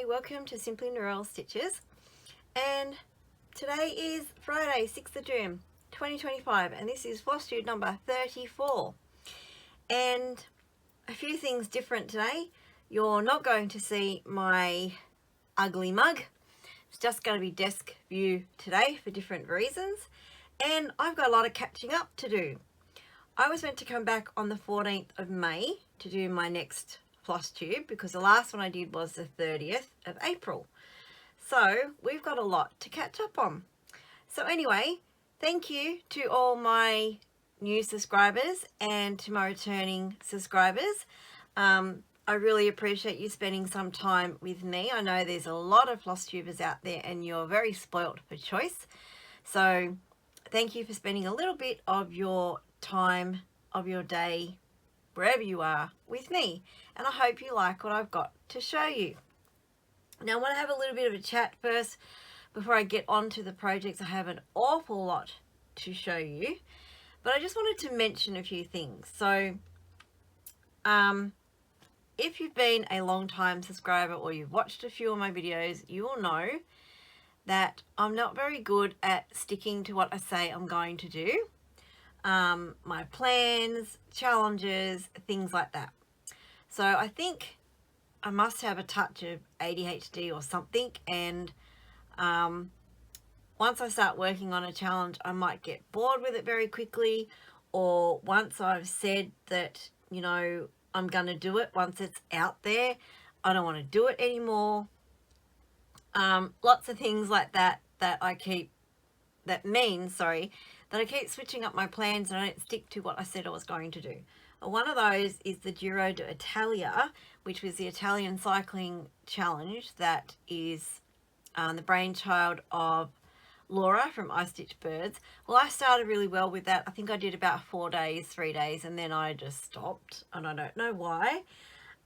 Hi, welcome to Simply Neural Stitches, and today is Friday 6th of June 2025 and this is Flosstube number 34, and a few things different today. You're not going to see my ugly mug. It's just going to be desk view today for different reasons, and I've got a lot of catching up to do. I was meant to come back on the 14th of May to do my next Flosstube because the last one I did was the 30th of April. So we've got a lot to catch up on. So anyway, thank you to all my new subscribers and to my returning subscribers. I really appreciate you spending some time with me. I know there's a lot of Flosstubers out there and you're very spoilt for choice. So thank you for spending a little bit of your time, of your day, wherever you are, with me. And I hope you like what I've got to show you. Now I want to have a little bit of a chat first before I get on to the projects. I have an awful lot to show you, but I just wanted to mention a few things. So if you've been a long time subscriber or you've watched a few of my videos, you will know that I'm not very good at sticking to what I say I'm going to do. My plans, challenges, things like that. So I think I must have a touch of ADHD or something, and once I start working on a challenge I might get bored with it very quickly, or once I've said that, you know, I'm going to do it, once it's out there, I don't want to do it anymore. Lots of things like that that I keep switching up my plans and I don't stick to what I said I was going to do. One of those is the Giro d'Italia, which was the Italian cycling challenge that is the brainchild of Laura from I Stitch Birds. Well, I started really well with that. I think I did about 3 days, and then I just stopped, and I don't know why.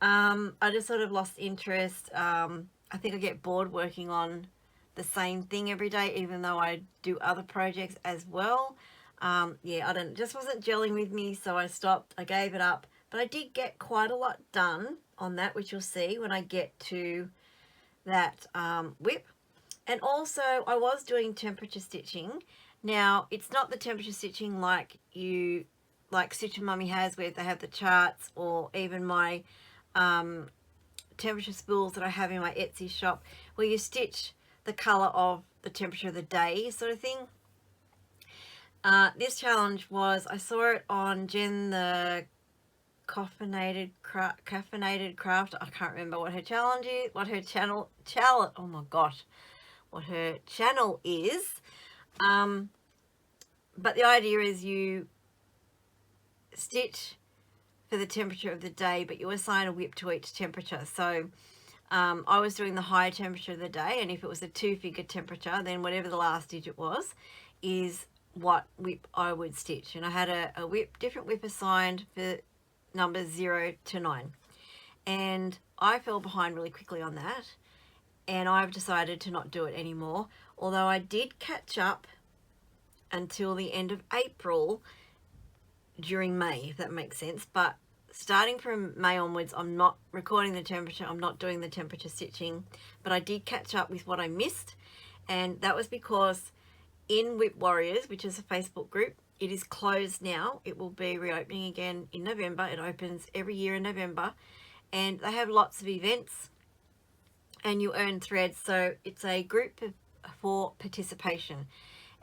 I just sort of lost interest. I think I get bored working on the same thing every day, even though I do other projects as well. Yeah, just wasn't gelling with me, so I stopped. I gave it up, but I did get quite a lot done on that, which you'll see when I get to that whip. And also I was doing temperature stitching. Now it's not the temperature stitching like Stitch and Mummy has, where they have the charts, or even my temperature spools that I have in my Etsy shop, where you stitch the color of the temperature of the day sort of thing. This challenge was, I saw it on Jen the Caffeinated Craft. I can't remember what her challenge is, what her channel oh my gosh, what her channel is. But the idea is you stitch for the temperature of the day, but you assign a whip to each temperature. So I was doing the high temperature of the day, and if it was a 2-figure temperature, then whatever the last digit was is what whip I would stitch. And I had a different whip assigned for numbers 0 to 9, and I fell behind really quickly on that, and I've decided to not do it anymore, although I did catch up until the end of April during May, if that makes sense. But starting from May onwards, I'm not recording the temperature, I'm not doing the temperature stitching, but I did catch up with what I missed, and that was because in Whip Warriors, which is a Facebook group, it is closed now. It will be reopening again in November. It opens every year in November, and they have lots of events and you earn threads. So it's a group for participation,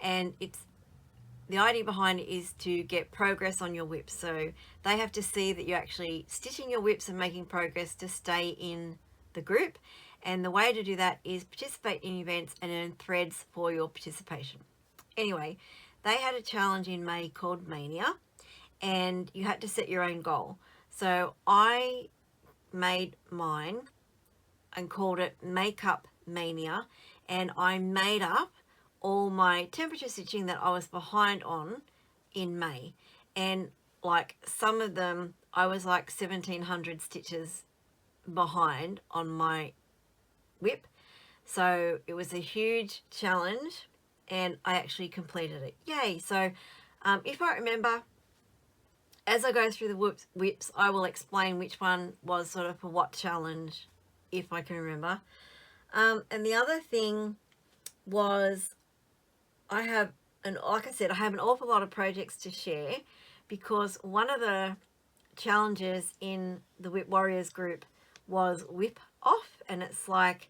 and the idea behind it is to get progress on your whips. So they have to see that you're actually stitching your whips and making progress to stay in the group. And the way to do that is participate in events and earn threads for your participation. Anyway, they had a challenge in May called Mania, and you had to set your own goal. So I made mine and called it Makeup Mania, and I made up all my temperature stitching that I was behind on in May. And like some of them, I was like 1700 stitches behind on my whip. So it was a huge challenge, and I actually completed it. Yay! So if I remember, as I go through the whips, I will explain which one was sort of for what challenge, if I can remember. And the other thing was like I said, I have an awful lot of projects to share, because one of the challenges in the Whip Warriors group was whip off, and it's like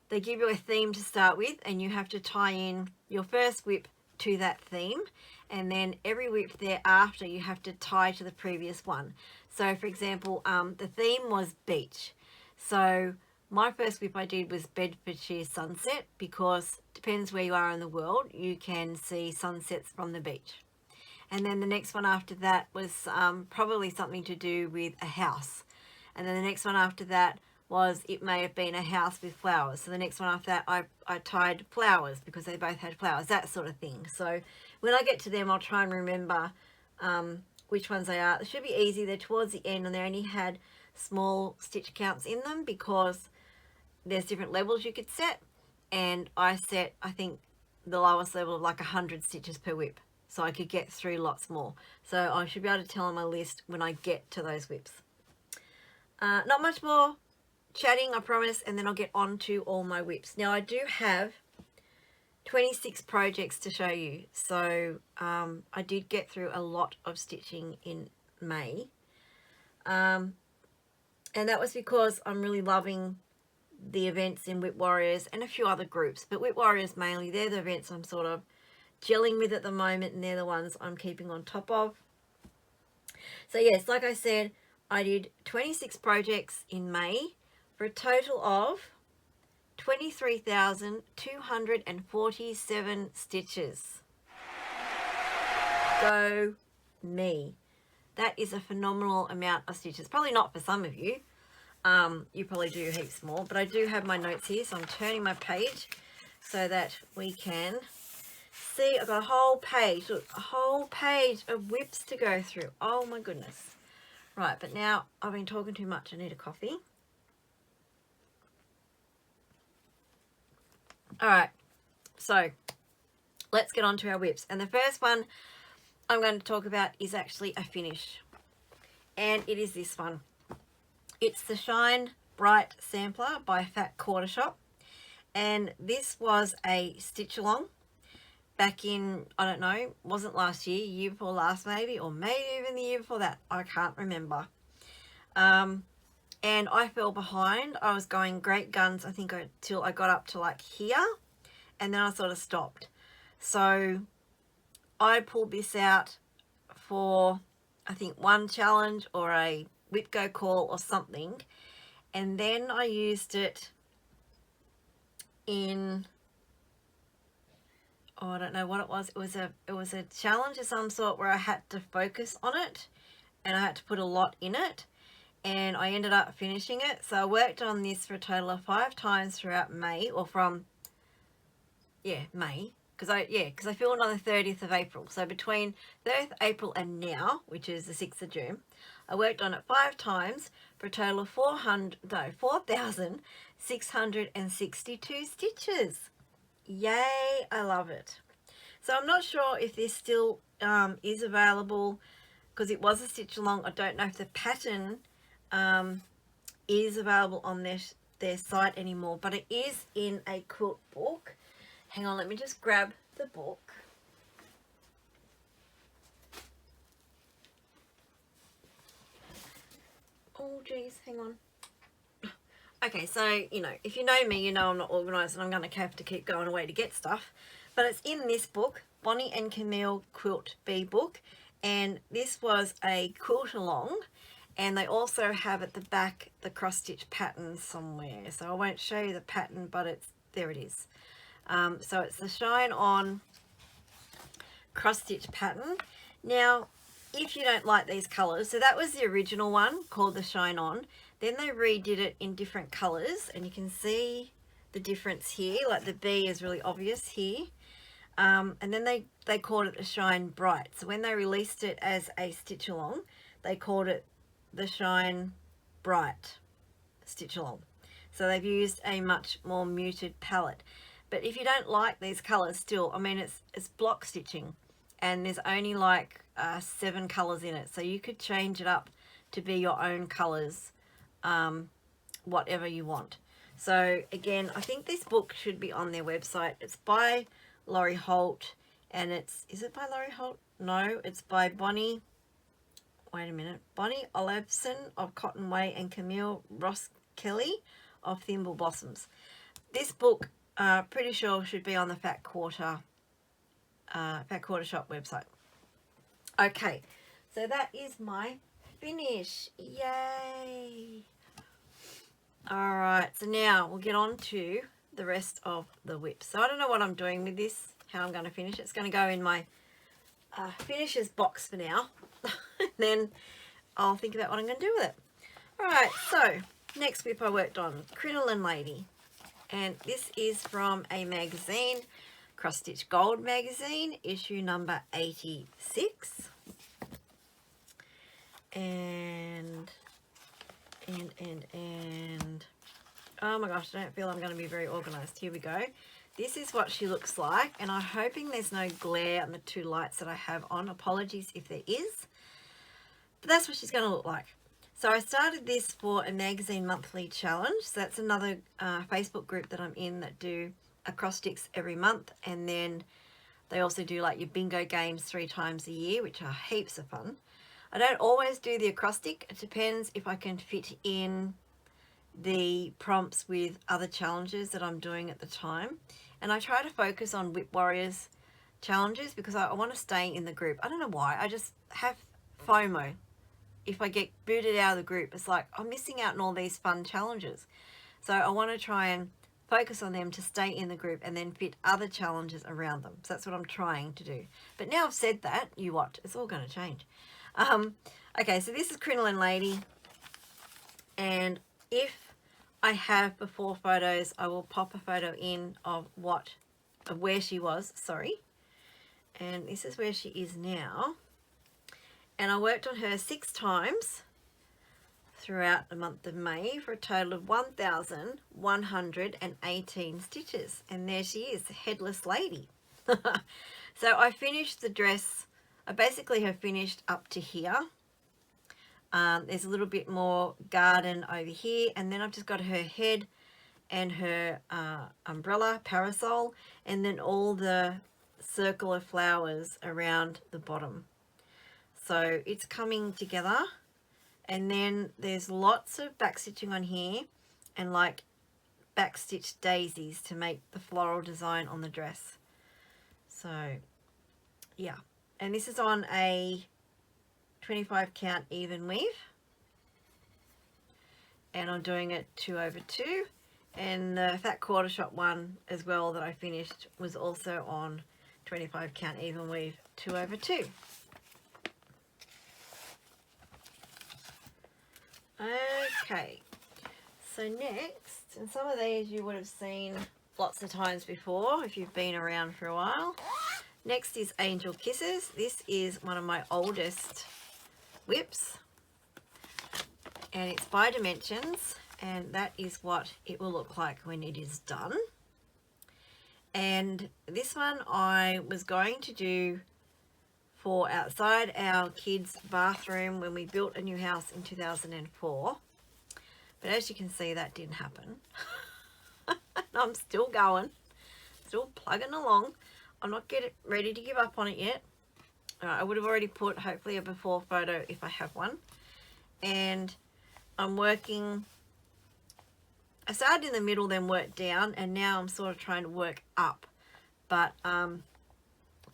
they give you a theme to start with and you have to tie in your first whip to that theme, and then every whip thereafter you have to tie to the previous one. So for example, the theme was beach, so my first whip I did was Bedfordshire sunset, because depends where you are in the world, you can see sunsets from the beach. And then the next one after that was probably something to do with a house. And then the next one after that was, it may have been a house with flowers. So the next one after that, I tied flowers because they both had flowers, that sort of thing. So when I get to them, I'll try and remember which ones they are. It should be easy. They're towards the end and they only had small stitch counts in them because there's different levels you could set. And I set, I think, the lowest level of like 100 stitches per whip, so I could get through lots more. So I should be able to tell on my list when I get to those whips. Not much more chatting, I promise, and then I'll get on to all my whips. Now I do have 26 projects to show you, so I did get through a lot of stitching in May, and that was because I'm really loving the events in Whip Warriors and a few other groups, but Whip Warriors mainly, they're the events I'm sort of gelling with at the moment, and they're the ones I'm keeping on top of. So yes, like I said, I did 26 projects in May for a total of 23,247 stitches. Go me. That is a phenomenal amount of stitches. Probably not for some of you. You probably do heaps more, but I do have my notes here, so I'm turning my page so that we can see. I've got a whole page, look, a whole page of whips to go through. Oh my goodness. Right, but now I've been talking too much. I need a coffee. All right, so let's get on to our whips. And the first one I'm going to talk about is actually a finish, and it is this one. It's the Shine Bright Sampler by Fat Quarter Shop, and this was a stitch along back in, I don't know, wasn't last year, year before last maybe, or maybe even the year before that, I can't remember. And I fell behind. I was going great guns, I think, till I got up to like here, and then I sort of stopped. So I pulled this out for, I think, one challenge or a whip go call or something, and then I used it in, oh, I don't know what it was. It was a challenge of some sort where I had to focus on it and I had to put a lot in it, and I ended up finishing it. So I worked on this for a total of 5 times throughout May, or from, yeah, May, because I filmed on the 30th of April. So between 30th April and now, which is the 6th of June, I worked on it 5 times for a total of 4,662 stitches. Yay, I love it. So I'm not sure if this still is available, because it was a stitch along. I don't know if the pattern is available on their site anymore, but it is in a quilt book. Hang on, let me just grab the book. Oh geez, hang on. Okay, so, you know, if you know me, you know I'm not organised and I'm going to have to keep going away to get stuff. But it's in this book, Bonnie and Camille Quilt Bee book. And this was a quilt along. And they also have at the back the cross stitch pattern somewhere. So I won't show you the pattern, but there it is. So it's the Shine On cross stitch pattern. Now, if you don't like these colours, so that was the original one called the Shine On. Then they redid it in different colours, and you can see the difference here. Like the bee is really obvious here. And then they called it the Shine Bright. So when they released it as a stitch along, they called it the Shine Bright stitch along. So they've used a much more muted palette. But if you don't like these colours still, I mean, it's block stitching, and there's only like 7 colours in it. So you could change it up to be your own colours, whatever you want. So again, I think this book should be on their website. It's by Laurie Holt, and is it by Laurie Holt? No, it's by Bonnie, wait a minute, Bonnie Olafson of Cotton Way and Camille Ross Kelly of Thimble Blossoms. This book, pretty sure, should be on the Fat Quarter Shop website. Okay, so that is my finish. Yay! All right, so now we'll get on to the rest of the whips. So I don't know what I'm doing with this, how I'm going to finish it. It's going to go in my finishes box for now. Then I'll think about what I'm going to do with it. All right, so next whip I worked on, Crinoline Lady. And this is from a magazine, Cross Stitch Gold magazine, issue number 86. And oh my gosh, I don't feel I'm going to be very organized. Here we go. This is what she looks like, and I'm hoping there's no glare on the two lights that I have on. Apologies if there is, but that's what she's going to look like. So I started this for a magazine monthly challenge. So that's another Facebook group that I'm in that do acrostics every month, and then they also do like your bingo games 3 times a year, which are heaps of fun. I don't always do the acrostic. It depends if I can fit in the prompts with other challenges that I'm doing at the time. And I try to focus on Whip Warriors challenges because I want to stay in the group. I don't know why. I just have FOMO. If I get booted out of the group, it's like I'm missing out on all these fun challenges. So I want to try and focus on them to stay in the group and then fit other challenges around them. So that's what I'm trying to do. But now I've said that, you watch, it's all going to change. Okay, so this is Crinoline Lady, and if I have before photos, I will pop a photo in of where she was, sorry. And this is where she is now. And I worked on her 6 times throughout the month of May for a total of 1,118 stitches. And there she is, Headless Lady. So I finished the dress. I basically have finished up to here. There's a little bit more garden over here, and then I've just got her head and her umbrella, parasol, and then all the circle of flowers around the bottom. So it's coming together, and then there's lots of back stitching on here and like back stitch daisies to make the floral design on the dress. So yeah. And this is on a 25 count even weave, and I'm doing it 2/2, and the Fat Quarter Shop one as well that I finished was also on 25 count even weave 2/2. Okay, so next, and some of these you would have seen lots of times before if you've been around for a while. Next is Angel Kisses. This is one of my oldest whips, and it's by Dimensions, and that is what it will look like when it is done. And this one I was going to do for outside our kids' bathroom when we built a new house in 2004, but as you can see, that didn't happen. I'm still going, still plugging along. I'm not ready to give up on it yet. I would have already put hopefully a before photo if I have one. And I'm working, I started in the middle, then worked down, and now I'm sort of trying to work up. But a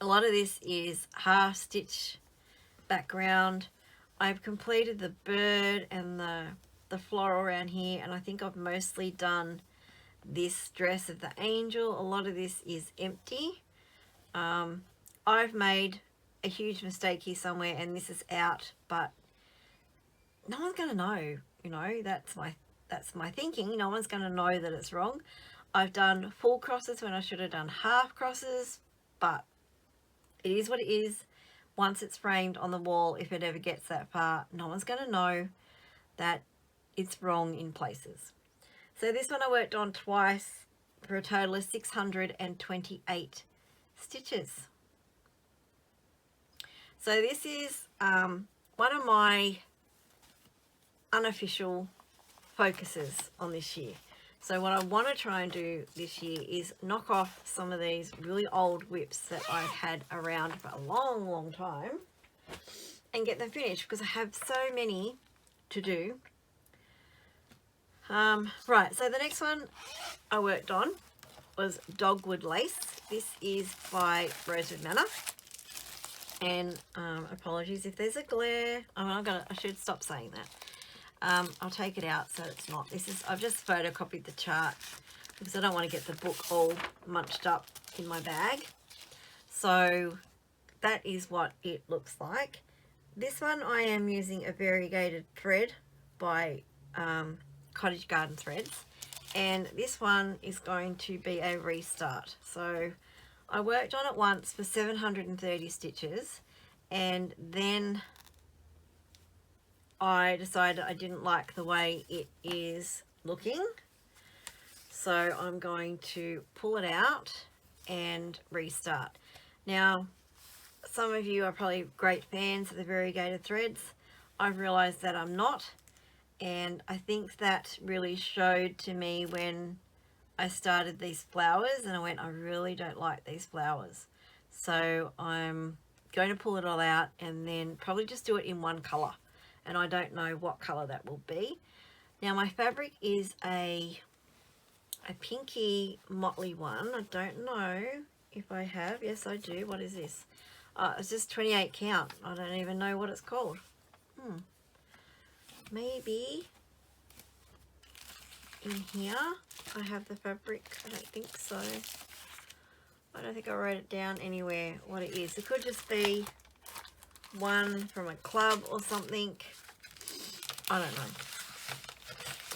lot of this is half stitch background. I've completed the bird and the floral around here, and I think I've mostly done this dress of the angel. A lot of this is empty. I've made a huge mistake here somewhere, and this is out, but no one's going to know, you know, that's my thinking. No one's going to know that it's wrong. I've done full crosses when I should have done half crosses, but it is what it is. Once it's framed on the wall, if it ever gets that far, no one's going to know that it's wrong in places. So this one I worked on twice for a total of 628 stitches. So this is one of my unofficial focuses on this year. So what I want to try and do this year is knock off some of these really old whips that I've had around for a long, long time and get them finished, because I have so many to do. Right, so the next one I worked on was Dogwood Lace. This is by Rosewood Manor. And apologies if there's a glare. I should stop saying that. I'll take it out so it's not. I've just photocopied the chart because I don't want to get the book all munched up in my bag. So that is what it looks like. This one I am using a variegated thread by Cottage Garden Threads, and this one is going to be a restart. So I worked on it once for 730 stitches, and then I decided I didn't like the way it is looking, so I'm going to pull it out and restart. Now, some of you are probably great fans of the variegated threads. I've realized that I'm not, and I think that really showed to me when I started these flowers, and I went, I really don't like these flowers. So I'm going to pull it all out and then probably just do it in one color, and I don't know what color that will be. Now my fabric is a pinky motley one. I don't know if I have. Yes, I do. What is this? It's just 28 count. I don't even know what it's called. Maybe in here I have the fabric. I don't think so. I don't think I wrote it down anywhere what it is. It could just be one from a club or something. I don't know.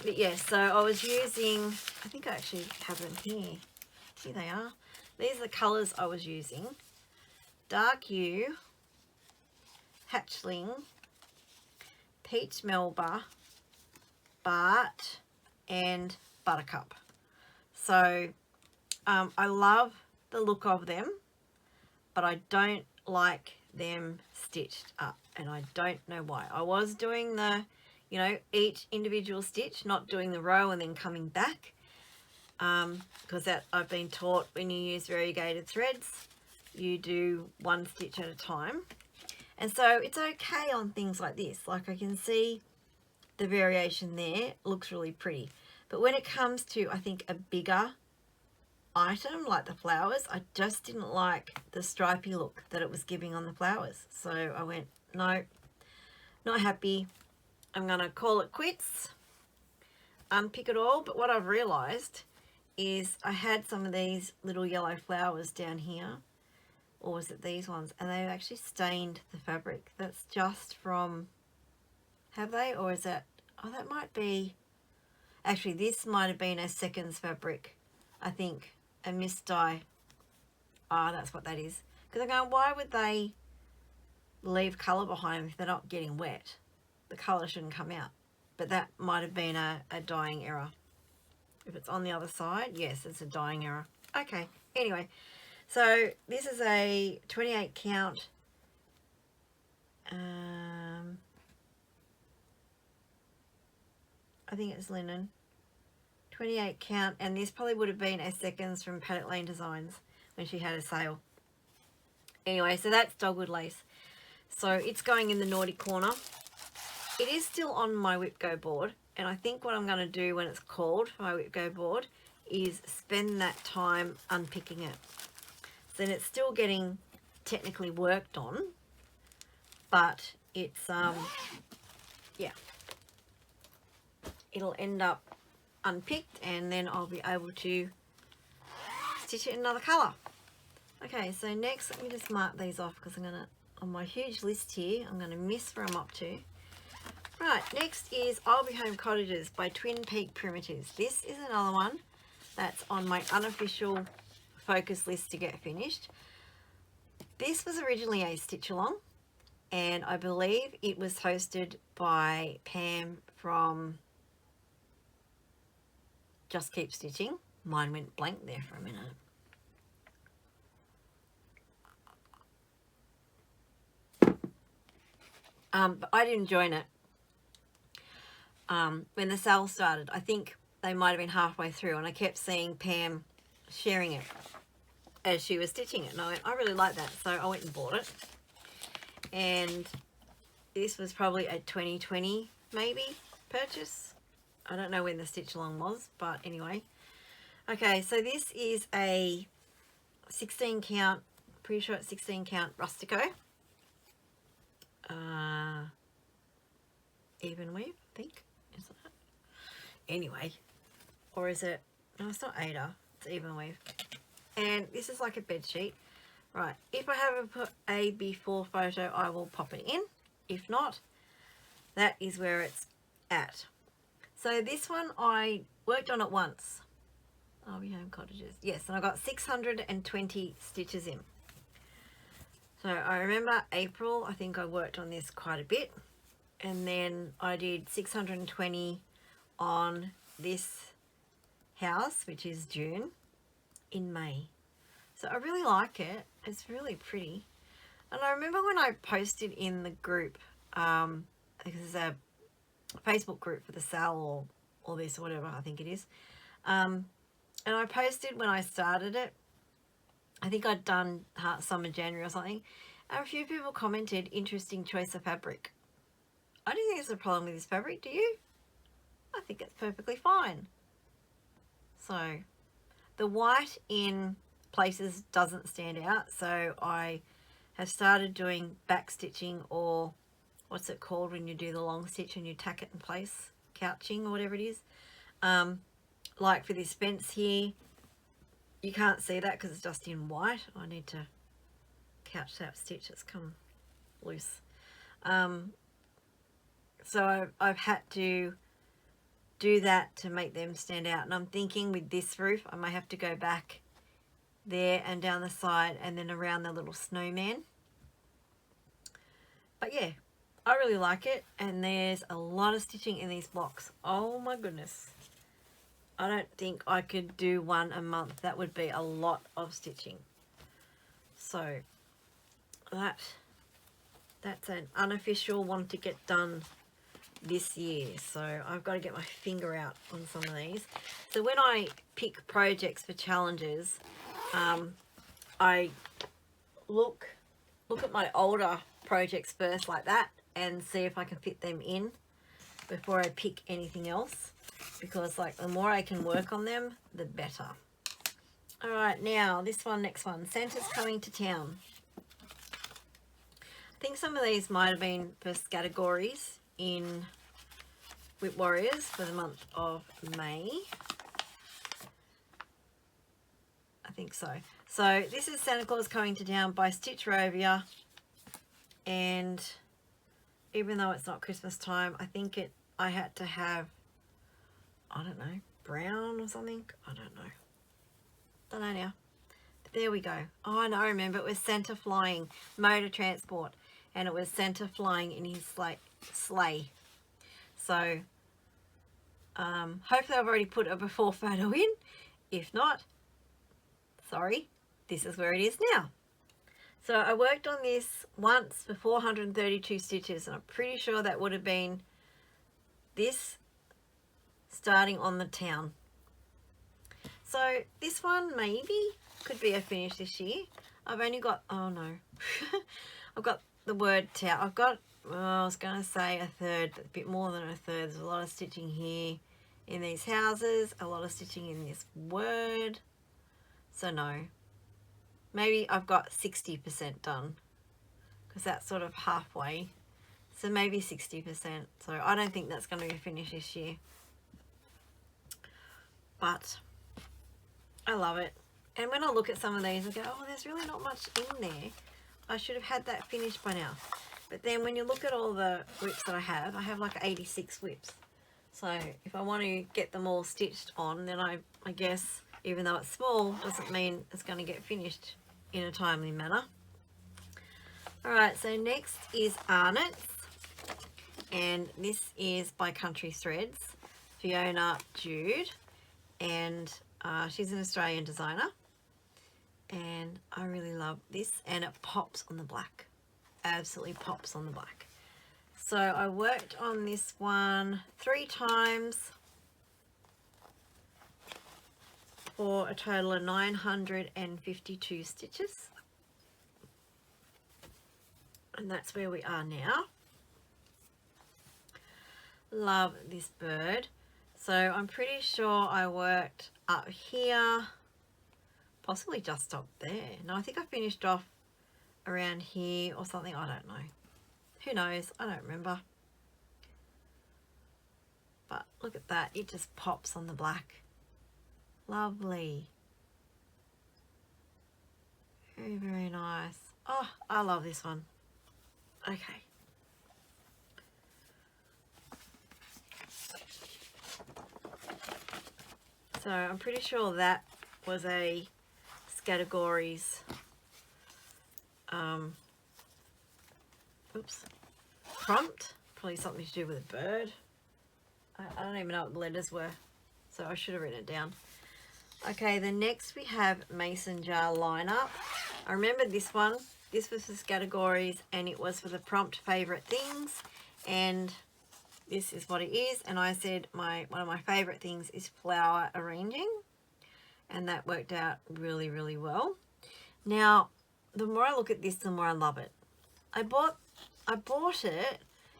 But yeah, so I was using, I think I actually have them here. Here they are. These are the colours I was using. Dark Yew, Hatchling, Peach Melba, Bart, and Buttercup. So I love the look of them, but I don't like them stitched up, and I don't know why. I was doing the, you know, each individual stitch, not doing the row and then coming back, because that I've been taught when you use variegated threads, you do one stitch at a time. And so it's okay on things like this. Like I can see the variation there, looks really pretty. But when it comes to, I think, a bigger item like the flowers, I just didn't like the stripy look that it was giving on the flowers. So I went, no, not happy. I'm going to call it quits, unpick it all. But what I've realised is I had some of these little yellow flowers down here, or was it these ones, and they've actually stained the fabric. That's just from, have they, or is that, oh, that might be, actually this might have been a seconds fabric, I think, a mist dye. Ah, that's what that is. Because I'm going, why would they leave colour behind them if they're not getting wet? The colour shouldn't come out. But that might have been a dyeing error. If it's on the other side, yes, it's a dyeing error. Okay, anyway. So this is a 28 count, I think it's linen, 28 count, and this probably would have been a seconds from Paddock Lane Designs when she had a sale. Anyway, so that's Dogwood Lace. So it's going in the naughty corner. It is still on my Whip Go board, and I think what I'm going to do when it's called for my Whip Go board is spend that time unpicking it. Then it's still getting technically worked on, but it's yeah, it'll end up unpicked, and then I'll be able to stitch it in another color. Okay, so next let me just mark these off, because I'm gonna, on my huge list here, I'm gonna miss where I'm up to. Right, next is I'll Be Home Cottages by Twin Peak Primitives. This is another one that's on my unofficial focus list to get finished. This was originally a stitch along, and I believe it was hosted by Pam from Just Keep Stitching. Mine went blank there for a minute. But I didn't join it when the sale started. I think they might have been halfway through, and I kept seeing Pam sharing it as she was stitching it, and I went, I really like that, so I went and bought it. And this was probably a 2020 maybe purchase. I don't know when the stitch along was, but anyway. Okay, so this is a 16 count, pretty sure it's 16 count Rustico. Even weave, I think. Is that? Anyway, or is it? No, it's not Ada. It's even weave. And this is like a bed sheet. Right, if I haven't put a before photo, I will pop it in. If not, that is where it's at. So this one I worked on it once. Arby Home Cottages. Yes, and I got 620 stitches in. So I remember April, I think I worked on this quite a bit. And then I did 620 on this house, which is June, in May. So I really like it. It's really pretty. And I remember when I posted in the group, because there's a Facebook group for the sale or this or whatever, I think it is. And I posted when I started it. I think I'd done summer, January or something. And a few people commented, interesting choice of fabric. I don't think there's a problem with this fabric, do you? I think it's perfectly fine. So the white in places doesn't stand out, so I have started doing back stitching, or what's it called when you do the long stitch and you tack it in place, couching or whatever it is. Like for this fence here, you can't see that because it's just in white. I need to couch that stitch, it's come loose. So I've had to do that to make them stand out, and I'm thinking with this roof I might have to go back there and down the side and then around the little snowman. But yeah, I really like it, and there's a lot of stitching in these blocks. Oh my goodness, I don't think I could do one a month. That would be a lot of stitching. So that's an unofficial one to get done this year, so I've got to get my finger out on some of these. So when I pick projects for challenges, I look at my older projects first like that and see if I can fit them in before I pick anything else, because like the more I can work on them, the better. All right, now this one, next one, Santa's coming to town. I think some of these might have been first categories in Whip Warriors for the month of May. I think so. So this is Santa Claus Coming to Town by Stitch Rovia, and even though it's not Christmas time, I think I had to have, I don't know, brown or something. I don't know now. But there we go. Oh, and I remember it was Santa flying, motor transport, and it was Santa flying in his sleigh. So hopefully I've already put a before photo in. If not, sorry, this is where it is now. So I worked on this once for 432 stitches, and I'm pretty sure that would have been this starting on the town. So this one maybe could be a finish this year. I've only got, oh no, I've got the word town. I've got, well, I was going to say a third, but a bit more than a third. There's a lot of stitching here in these houses, a lot of stitching in this word. So no, maybe I've got 60% done, because that's sort of halfway. So maybe 60%. So I don't think that's going to be finished this year. But I love it. And when I look at some of these, I go, oh, there's really not much in there. I should have had that finished by now. But then when you look at all the whips that I have like 86 whips. So if I want to get them all stitched on, then I guess, even though it's small, doesn't mean it's going to get finished in a timely manner. Alright, so next is Arnott's. And this is by Country Threads, Fiona Jude. And she's an Australian designer. And I really love this, and it pops on the black. Absolutely pops on the black. So I worked on this one 3 times. for a total of 952 stitches. And that's where we are now. Love this bird. So I'm pretty sure I worked up here, possibly just stopped there. No, I think I finished off around here or something. I don't know. Who knows? I don't remember. But look at that. It just pops on the black. Lovely. Very, very nice. Oh, I love this one. Okay. So I'm pretty sure that was a categories prompt, probably something to do with a bird. I don't even know what the letters were, so I should have written it down. Okay, the next we have mason jar lineup. I remember this one. This was for categories, and it was for the prompt favorite things, and this is what it is. And I said one of my favorite things is flower arranging, and that worked out really, really well. Now, the more I look at this, the more I love it. I bought it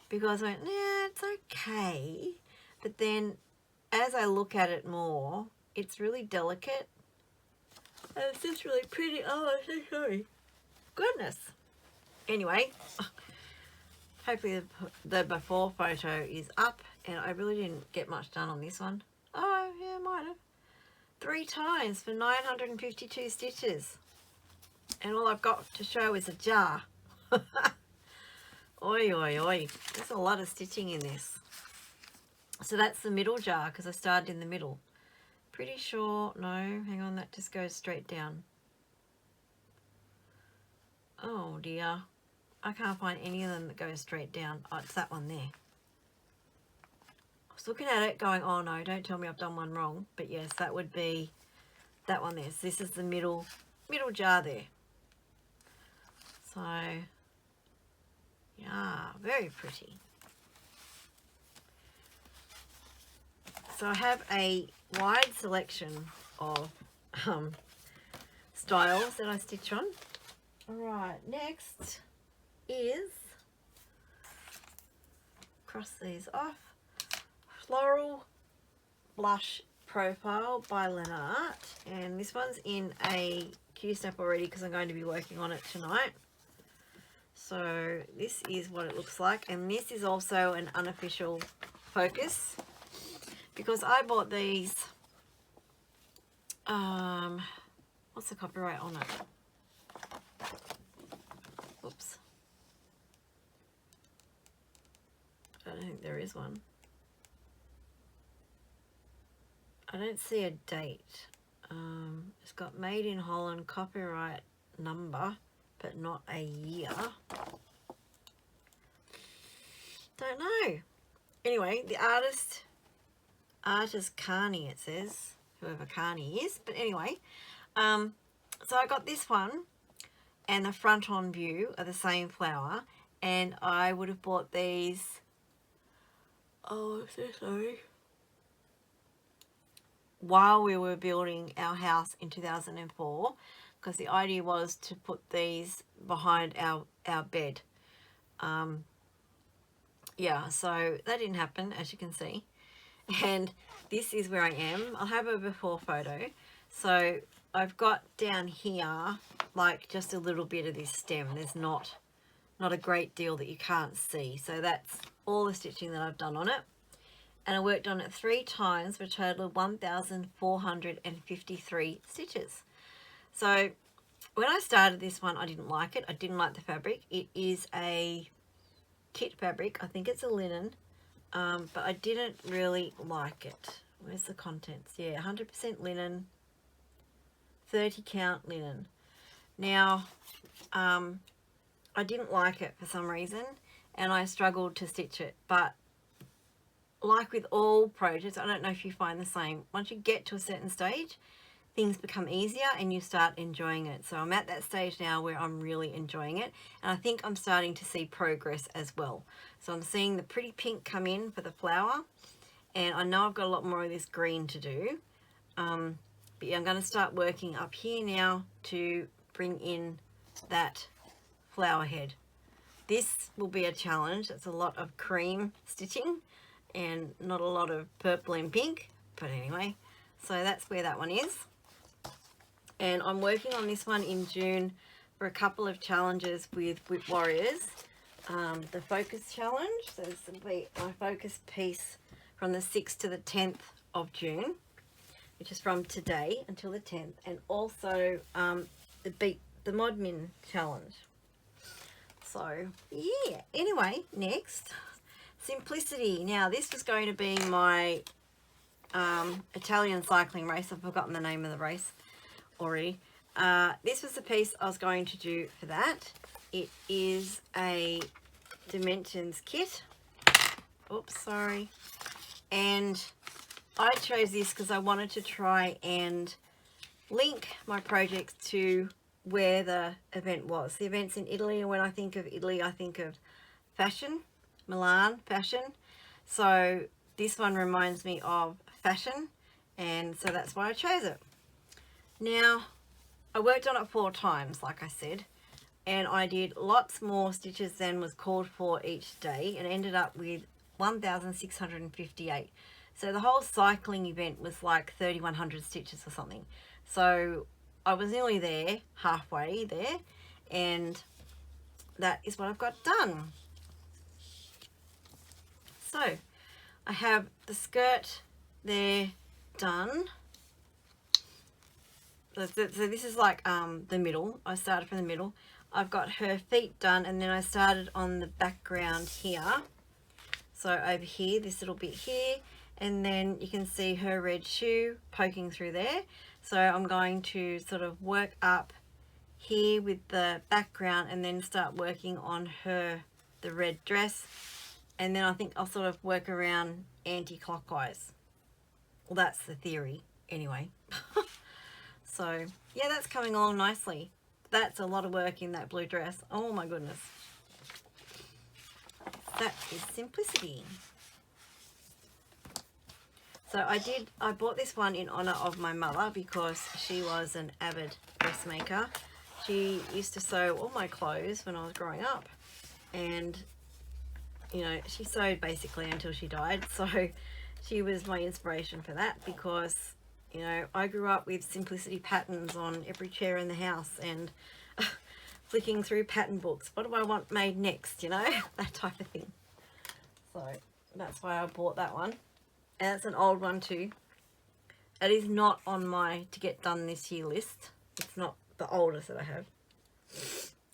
because I went, yeah, it's okay. But then as I look at it more, it's really delicate. And it's just really pretty. Oh, I'm so sorry. Goodness. Anyway, hopefully the before photo is up, and I really didn't get much done on this one. Oh, yeah, might have. 3 times for 952 stitches. And all I've got to show is a jar. Oi, oi, oi. There's a lot of stitching in this. So that's the middle jar because I started in the middle. Pretty sure, no, hang on, that just goes straight down. Oh dear. I can't find any of them that go straight down. Oh, it's that one there. I was looking at it going, oh no, don't tell me I've done one wrong. But yes, that would be that one there. So this is the middle jar there. So, yeah, very pretty. So I have a wide selection of styles that I stitch on. Alright, next is, cross these off, Floral Blush Profile by Lennart. And this one's in a Q-snap already because I'm going to be working on it tonight. So this is what it looks like, and this is also an unofficial focus because I bought these, what's the copyright on it? Oops. I don't think there is one. I don't see a date. It's got made in Holland, copyright number, but not a year. Don't know. Anyway, the artist Carney, it says, whoever Carney is. But anyway, so I got this one, and the front on view are the same flower, and I would have bought these, oh, I'm so sorry, while we were building our house in 2004, because the idea was to put these behind our bed. Yeah, so that didn't happen, as you can see. And this is where I am. I'll have a before photo. So I've got down here like just a little bit of this stem. There's not a great deal that you can't see. So that's all the stitching that I've done on it. And I worked on it 3 times for a total of 1,453 stitches. So when I started this one, I didn't like it. I didn't like the fabric. It is a kit fabric. I think it's a linen, but I didn't really like it. Where's the contents? Yeah, 100% linen, 30 count linen. Now, I didn't like it for some reason, and I struggled to stitch it. But like with all projects, I don't know if you find the same. Once you get to a certain stage, things become easier and you start enjoying it. So I'm at that stage now where I'm really enjoying it, and I think I'm starting to see progress as well. So I'm seeing the pretty pink come in for the flower, and I know I've got a lot more of this green to do. But yeah, I'm going to start working up here now to bring in that flower head. This will be a challenge. It's a lot of cream stitching and not a lot of purple and pink, but anyway, so that's where that one is. And I'm working on this one in June for a couple of challenges with Whip Warriors. The focus challenge, so this will be my focus piece from the 6th to the 10th of June, which is from today until the 10th, and also the Mod Min challenge. So yeah, anyway, next, Simplicity. Now this was going to be my Italian cycling race. I've forgotten the name of the race already. This was the piece I was going to do for that. It is a dimensions kit. Oops, sorry. And I chose this because I wanted to try and link my projects to where the event was. The event's in Italy, and when I think of Italy, I think of fashion, Milan fashion. So this one reminds me of fashion, and so that's why I chose it. Now, I worked on it 4 times, like I said, and I did lots more stitches than was called for each day, and ended up with 1,658. So the whole cycling event was like 3,100 stitches or something. So I was nearly there, halfway there, and that is what I've got done. So I have the skirt there done. So this is like the middle. I started from the middle. I've got her feet done, and then I started on the background here. So over here, this little bit here, and then you can see her red shoe poking through there. So I'm going to sort of work up here with the background and then start working on the red dress. And then I think I'll sort of work around anti-clockwise. Well, that's the theory anyway. So yeah, that's coming along nicely. That's a lot of work in that blue dress. Oh my goodness. That is Simplicity. So I bought this one in honor of my mother because she was an avid dressmaker. She used to sew all my clothes when I was growing up, and you know, she sewed basically until she died. So she was my inspiration for that, because you know, I grew up with Simplicity patterns on every chair in the house, and flicking through pattern books. What do I want made next, you know? That type of thing. So that's why I bought that one. And it's an old one too. It is not on my to get done this year list. It's not the oldest that I have.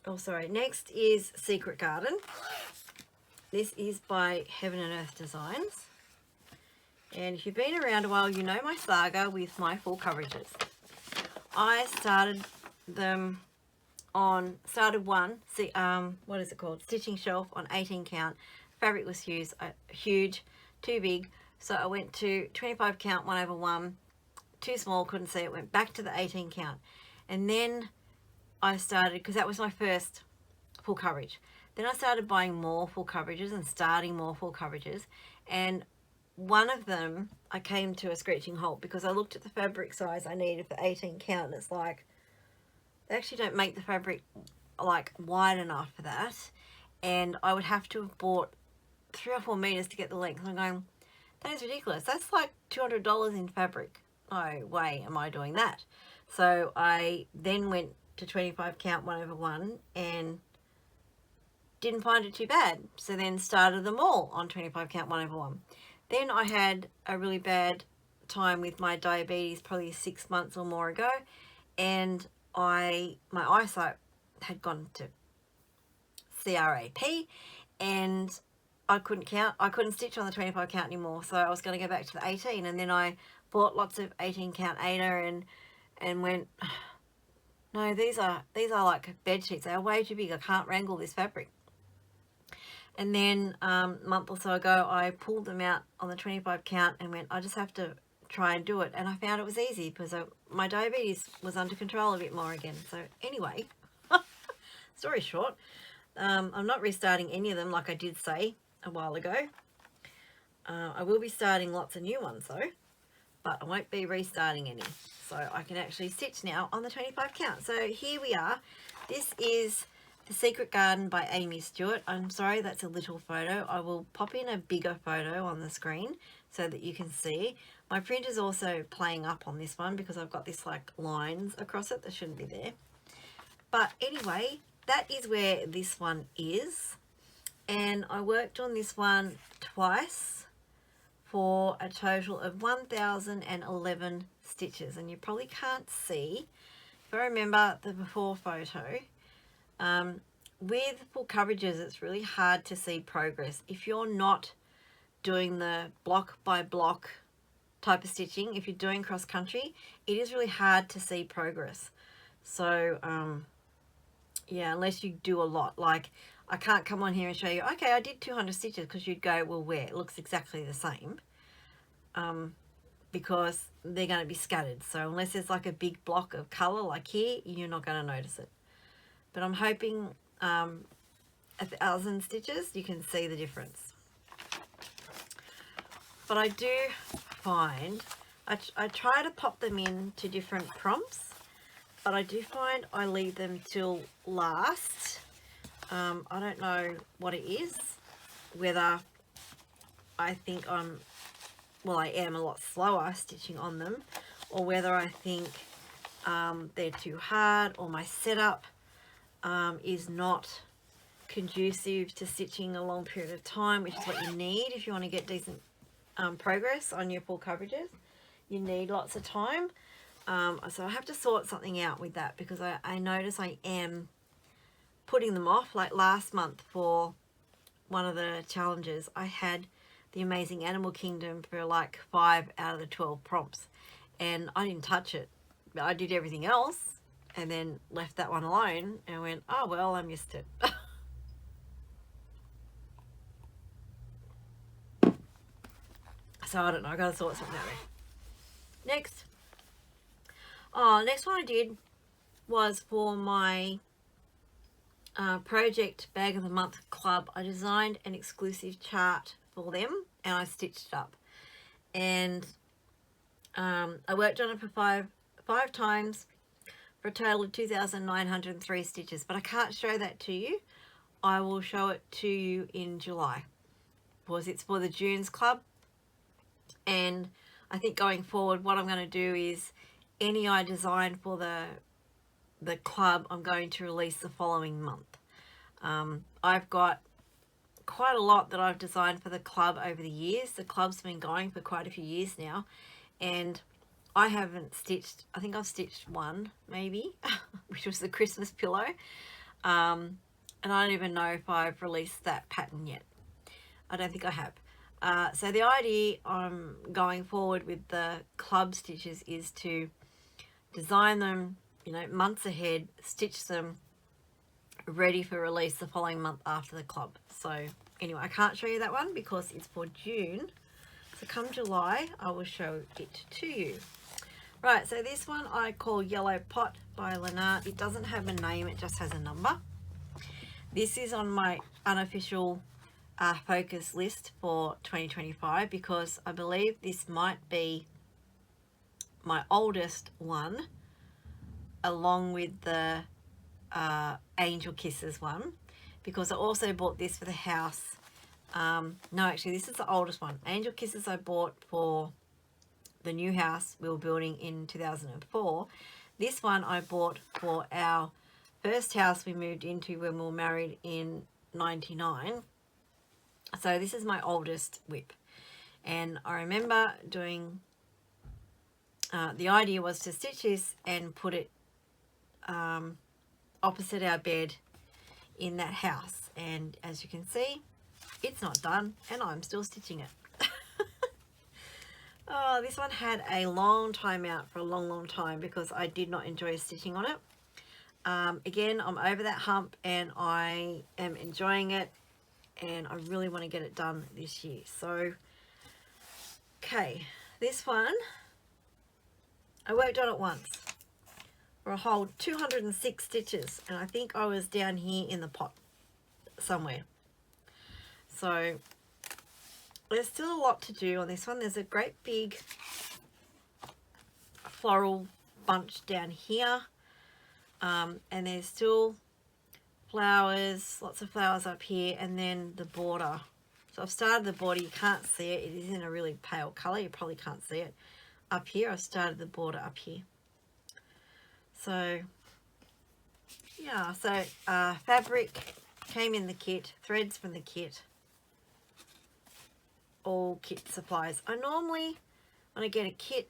Oh, sorry. Next is Secret Garden. This is by Heaven and Earth Designs. And if you've been around a while, you know my saga with my full coverages. I started them on, what is it called? Stitching shelf on 18 count. Fabric was huge, too big. So I went to 25 count 1/1, too small, couldn't see it, went back to the 18 count. And then I started, because that was my first full coverage. Then I started buying more full coverages and starting more full coverages. And one of them, I came to a screeching halt because I looked at the fabric size I needed for 18 count, and it's like, they actually don't make the fabric like wide enough for that. And I would have to have bought 3 or 4 meters to get the length. And I'm going, that is ridiculous. That's like $200 in fabric. No way am I doing that. So I then went to 25 count 1/1 and didn't find it too bad. So then started them all on 25 count 1/1. Then I had a really bad time with my diabetes probably 6 months or more ago, and my eyesight had gone to CRAP, and I couldn't stitch on the 25 count anymore. So I was going to go back to the 18, and then I bought lots of 18 count Ada and went, no, these are like bed sheets. They are way too big. I can't wrangle this fabric. And then a month or so ago, I pulled them out on the 25 count and went, I just have to try and do it. And I found it was easy because my diabetes was under control a bit more again. So anyway, story short, I'm not restarting any of them like I did say a while ago. I will be starting lots of new ones though. but I won't be restarting any. So I can actually stitch now on the 25 count. So here we are. This is The Secret Garden by Amy Stewart. I'm sorry, that's a little photo. I will pop in a bigger photo on the screen so that you can see. My print is also playing up on this one because I've got this like lines across it that shouldn't be there. But anyway, that is where this one is. And I worked on this one twice for a total of 1,011 stitches. And you probably can't see, if I remember the before photo, with full coverages, it's really hard to see progress. If you're not doing the block by block type of stitching, if you're doing cross country, it is really hard to see progress. So yeah, unless you do a lot. Like I can't come on here and show you, okay, I did 200 stitches, because you'd go, well, where? It looks exactly the same, because they're going to be scattered. So unless there's like a big block of color like here, you're not going to notice it. But I'm hoping 1,000 stitches you can see the difference. But I do find I try to pop them into different prompts, but I do find I leave them till last. I don't know what it is, whether I think I am a lot slower stitching on them, or whether I think they're too hard, or my setup is not conducive to stitching a long period of time, which is what you need if you want to get decent progress on your full coverages. You need lots of time. So I have to sort something out with that, because I notice I am putting them off. Like last month for one of the challenges, I had the Amazing Animal Kingdom for like 5 out of the 12 prompts, and I didn't touch it. I did everything else and then left that one alone and went, oh well, I missed it. So I don't know, I gotta sort something out there. Next one I did was for my project Bag of the Month Club. I designed an exclusive chart for them and I stitched it up, and I worked on it for five times for a total of 2,903 stitches, but I can't show that to you. I will show it to you in July, because it's for the June's Club. And I think going forward, what I'm going to do is any I design for the club, I'm going to release the following month. I've got quite a lot that I've designed for the club over the years. The club's been going for quite a few years now, and I haven't stitched, I think I've stitched one maybe, which was the Christmas pillow, and I don't even know if I've released that pattern yet. I don't think I have. So the idea going forward with the club stitches is to design them, months ahead, stitch them, ready for release the following month after the club. So anyway, I can't show you that one because it's for June. So come July, I will show it to you. Right, so this one I call Yellow Pot by Lynart. It doesn't have a name, it just has a number. This is on my unofficial focus list for 2025, because I believe this might be my oldest one, along with the Angel Kisses one, because I also bought this for the house. No, actually this is the oldest one. Angel Kisses I bought for the new house we were building in 2004. This one I bought for our first house we moved into when we were married in 99. So this is my oldest whip, and I remember doing the idea was to stitch this and put it opposite our bed in that house, and as you can see, it's not done and I'm still stitching it. Oh, this one had a long time out for a long time because I did not enjoy stitching on it. Again, I'm over that hump and I am enjoying it, and I really want to get it done this year. So, okay, this one, I worked on it once for a whole 206 stitches, and I think I was down here in the pot somewhere. So, there's still a lot to do on this one. There's a great big floral bunch down here, and there's still flowers, lots of flowers up here, and then the border. So I've started the border. You can't see it. It is in a really pale colour. You probably can't see it. Up here, I've started the border up here. So, yeah. So, fabric came in the kit. Threads from the kit. All kit supplies. I normally, when I get a kit,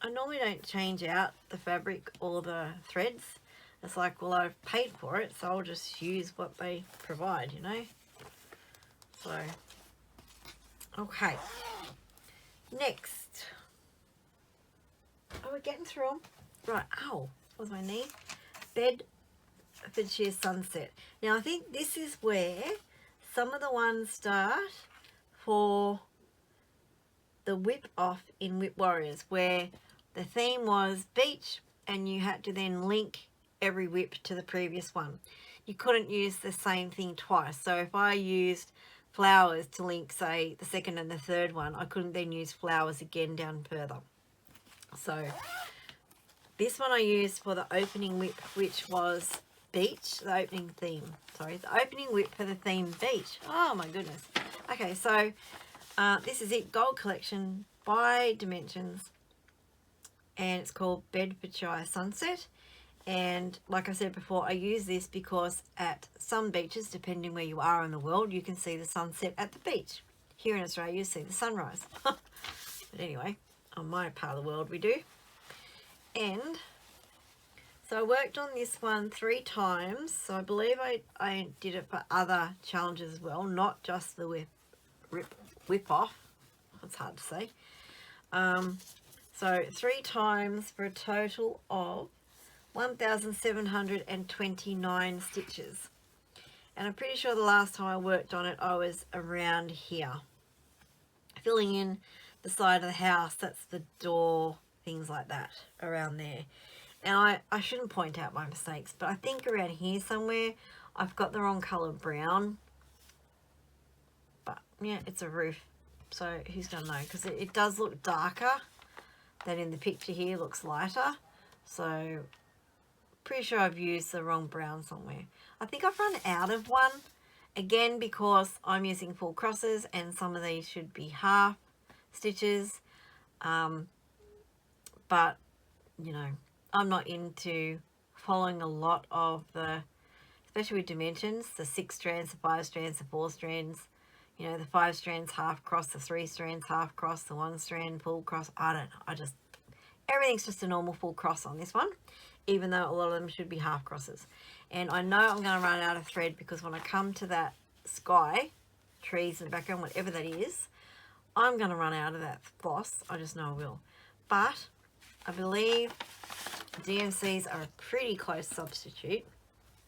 I normally don't change out the fabric or the threads. It's like, well, I've paid for it, so I'll just use what they provide, you know. So, okay. Next. Oh, we're getting through them. Right. Ow. Was my knee? Bedfordshire Sunset. Now, I think this is where some of the ones start for the whip off in Whip Warriors, where the theme was beach and you had to then link every whip to the previous one. You couldn't use the same thing twice. So if I used flowers to link, say, the second and the third one, I couldn't then use flowers again down further. So this one I used for the opening whip, which was beach, the opening theme. Sorry, the opening whip for the theme beach. Oh my goodness. Okay, so this is it, Gold Collection by Dimensions, and it's called Bedfordshire Sunset. And like I said before, I use this because at some beaches, depending where you are in the world, you can see the sunset at the beach. Here in Australia, you see the sunrise. But anyway, on my part of the world we do. And so I worked on this one 3 times. So I believe I did it for other challenges as well, not just the whip off. It's hard to say. So 3 times for a total of 1,729 stitches. And I'm pretty sure the last time I worked on it, I was around here. Filling in the side of the house, that's the door, things like that, around there. And I shouldn't point out my mistakes, but I think around here somewhere, I've got the wrong colour brown. But yeah, it's a roof, so who's gonna know? Because it does look darker than in the picture here, looks lighter. So pretty sure I've used the wrong brown somewhere. I think I've run out of one, again, because I'm using full crosses and some of these should be half stitches. But, you know, I'm not into following a lot of the, especially with dimensions, the 6 strands, the 5 strands, the 4 strands, you know, the 5 strands half cross, the 3 strands half cross, the 1 strand full cross. I don't know. Everything's just a normal full cross on this one, even though a lot of them should be half crosses. And I know I'm going to run out of thread because when I come to that sky, trees in the background, whatever that is, I'm going to run out of that floss. I just know I will. But I believe DMCs are a pretty close substitute.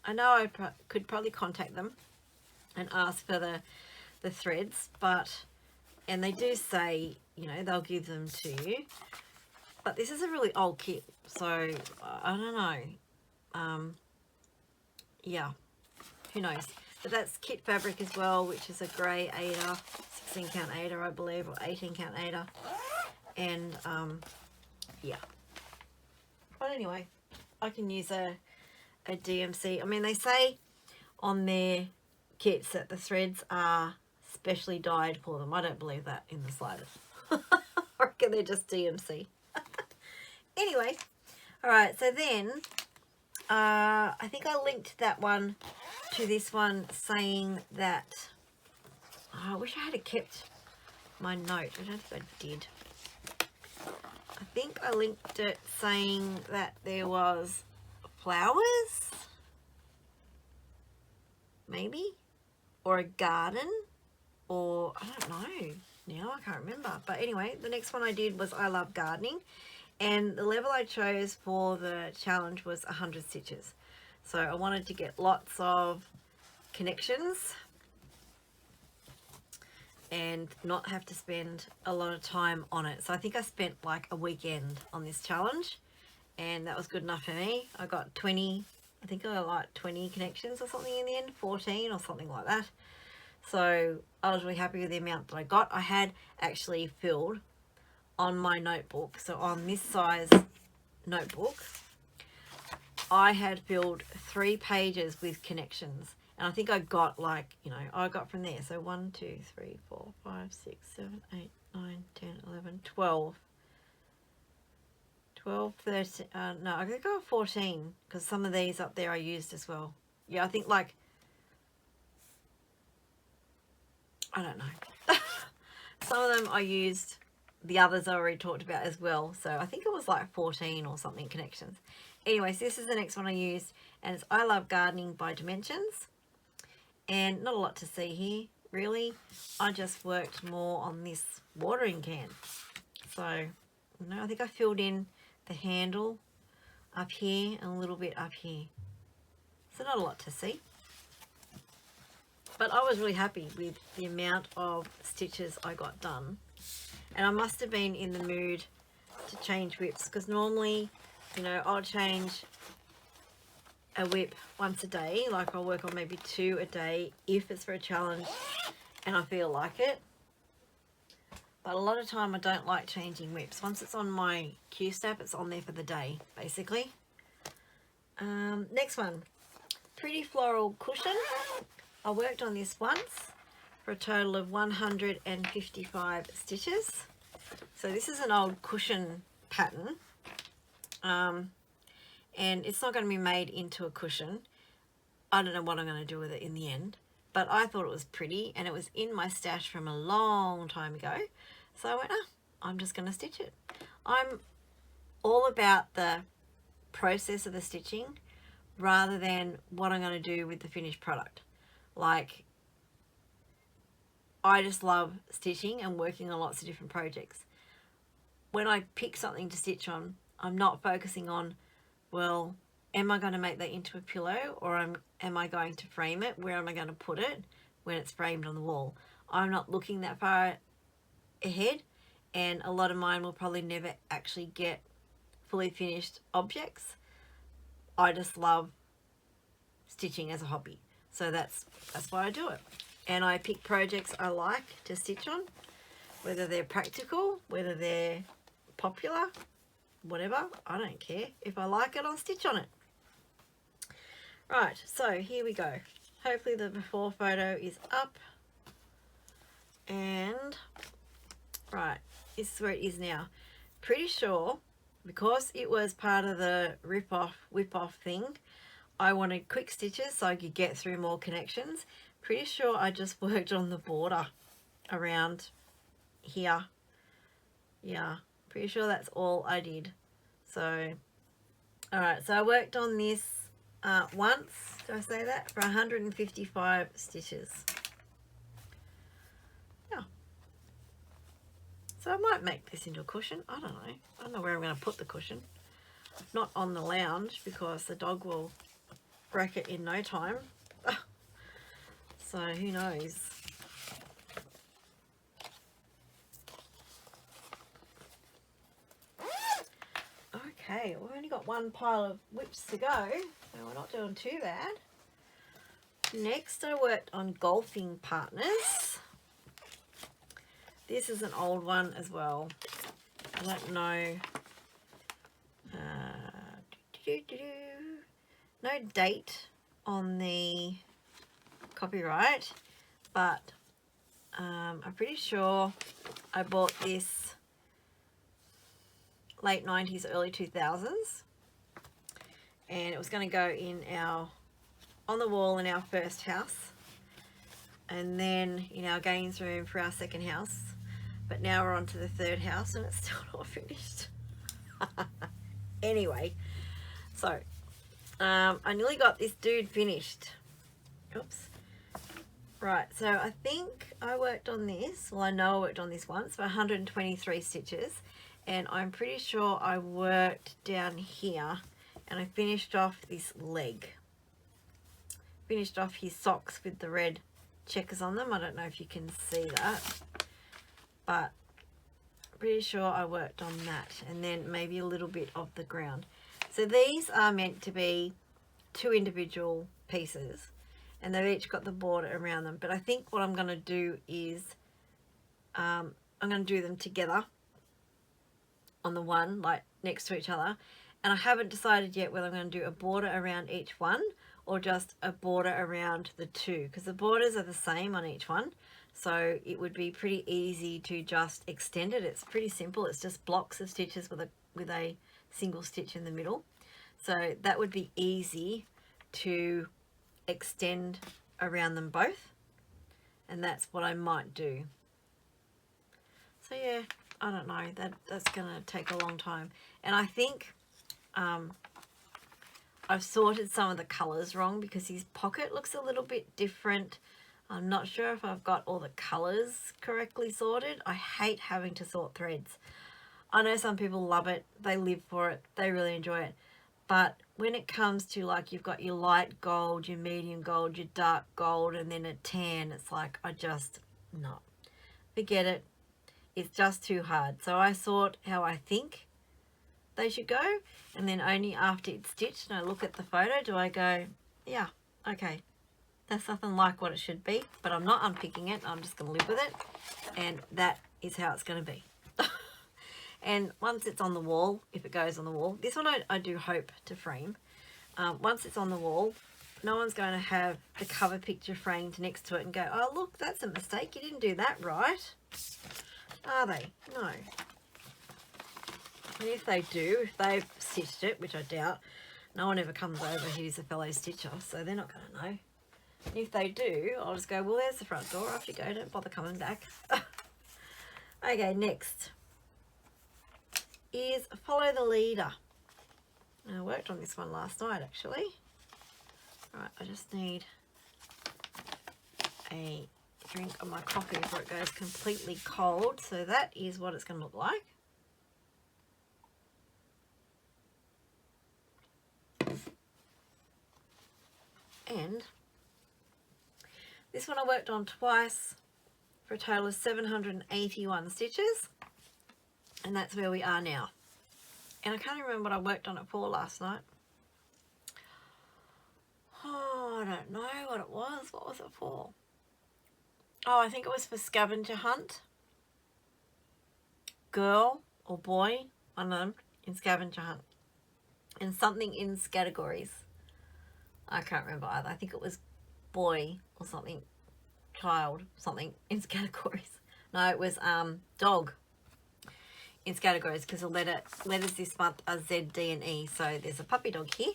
I know I could probably contact them and ask for the threads, and they do say, you know, they'll give them to you. But this is a really old kit, so I don't know. Yeah, who knows? But that's kit fabric as well, which is a grey Aida, 16 count Aida, I believe, or 18 count Aida. And yeah. But anyway, I can use a DMC. I mean, they say on their kits that the threads are specially dyed for them. I don't believe that in the slightest. I reckon they're just DMC. Anyway, all right, so then I think I linked that one to this one saying that, I wish I had kept my note. I don't think I did. I think I linked it saying that there was flowers, maybe, or a garden, or I don't know. Now I can't remember. But anyway, the next one I did was I Love Gardening. And the level I chose for the challenge was 100 stitches. So I wanted to get lots of connections and not have to spend a lot of time on it. So I think I spent like a weekend on this challenge, and that was good enough for me. I got 20, I think I got like 20 connections or something in the end, 14 or something like that. So I was really happy with the amount that I got. I had actually filled on my notebook, so on this size notebook, I had filled 3 pages with connections. And I think I got like, you know, I got from there. So 1, 2, 3, 4, 5, 6, 7, 8, 9, 10, 11, 12. 12, 13, no, I think I got 14 because some of these up there I used as well. Yeah, I think like, I don't know. Some of them I used, the others I already talked about as well. So I think it was like 14 or something connections. Anyways, this is the next one I used, and it's I Love Gardening by Dimensions. And not a lot to see here, really. I just worked more on this watering can. So, you know, I think I filled in the handle up here and a little bit up here. So not a lot to see. But I was really happy with the amount of stitches I got done. And I must have been in the mood to change whips, because normally, you know, I'll change a whip once a day. Like I'll work on maybe 2 a day if it's for a challenge and I feel like it. But a lot of time I don't like changing whips. Once it's on my Q snap, it's on there for the day, basically. Next one, Pretty Floral Cushion. I worked on this once for a total of 155 stitches. So this is an old cushion pattern. And it's not going to be made into a cushion. I don't know what I'm going to do with it in the end. But I thought it was pretty, and it was in my stash from a long time ago. So I went, I'm just going to stitch it. I'm all about the process of the stitching rather than what I'm going to do with the finished product. Like, I just love stitching and working on lots of different projects. When I pick something to stitch on, I'm not focusing on, well, am I going to make that into a pillow, or am I going to frame it? Where am I going to put it when it's framed on the wall? I'm not looking that far ahead, and a lot of mine will probably never actually get fully finished objects. I just love stitching as a hobby, so that's why I do it. And I pick projects I like to stitch on, whether they're practical, whether they're popular, whatever. I don't care. If I like it, I'll stitch on it. Right, so here we go. Hopefully the before photo is up. And right, this is where it is now. Pretty sure, because it was part of the whip off thing, I wanted quick stitches so I could get through more connections. Pretty sure I just worked on the border around here. Yeah, pretty sure that's all I did. So, all right, so I worked on this once, did I say that? For 155 stitches. Yeah. So I might make this into a cushion. I don't know. I don't know where I'm going to put the cushion. Not on the lounge because the dog will break it in no time. So who knows? Okay, we've only got one pile of whips to go, so we're not doing too bad. Next, I worked on golfing partners. This is an old one as well. I don't know. No date on the copyright, but I'm pretty sure I bought this late 90s, early 2000s, and it was going to go in on the wall in our first house, and then in our games room for our second house. But now we're on to the third house and it's still not finished. Anyway, so I nearly got this dude finished. Oops. Right, so I think I worked on this, well I know I worked on this once for 123 stitches, and I'm pretty sure I worked down here and I finished off this leg. Finished off his socks with the red checkers on them. I don't know if you can see that, but pretty sure I worked on that, and then maybe a little bit of the ground. So these are meant to be 2 individual pieces, and they've each got the border around them. But I think what I'm going to do is I'm going to do them together on the one, like next to each other, and And I haven't decided yet whether I'm going to do a border around each one or just a border around the two, because the borders are the same on each one. So it would be pretty easy to just extend it. It's pretty simple. It's just blocks of stitches with a single stitch in the middle. So that would be easy to extend around them both. And that's what I might do. So yeah, I don't know. That's going to take a long time. And I think I've sorted some of the colours wrong because his pocket looks a little bit different. I'm not sure if I've got all the colours correctly sorted. I hate having to sort threads. I know some people love it. They live for it. They really enjoy it. But when it comes to, like, you've got your light gold, your medium gold, your dark gold, and then a tan, it's like, no. Forget it. It's just too hard. So I sort how I think they should go, and then only after it's stitched and I look at the photo do I go, yeah, okay, that's nothing like what it should be, but I'm not unpicking it. I'm just going to live with it, and that is how it's going to be. And once it's on the wall, if it goes on the wall, this one I do hope to frame. Once it's on the wall, no one's going to have the cover picture framed next to it and go, oh look, that's a mistake, you didn't do that right. Are they? No. And if they do, if they've stitched it, which I doubt, no one ever comes over who's a fellow stitcher, so they're not going to know. And if they do, I'll just go, well, there's the front door, off you go, don't bother coming back. Okay, next is follow the leader. I worked on this one last night, actually. Right, I just need a drink of my coffee before it goes completely cold. So that is what it's going to look like. And this one I worked on twice for a total of 781 stitches. And that's where we are now. And I can't remember what I worked on it for last night. Oh, I don't know what it was. What was it for? Oh, I think it was for scavenger hunt. Girl or boy, one of them, in scavenger hunt. And something in categories. I can't remember either. I think it was boy or something, child, something in categories. No, it was dog in categories, because the letters this month are Z, D and E. So there's a puppy dog here.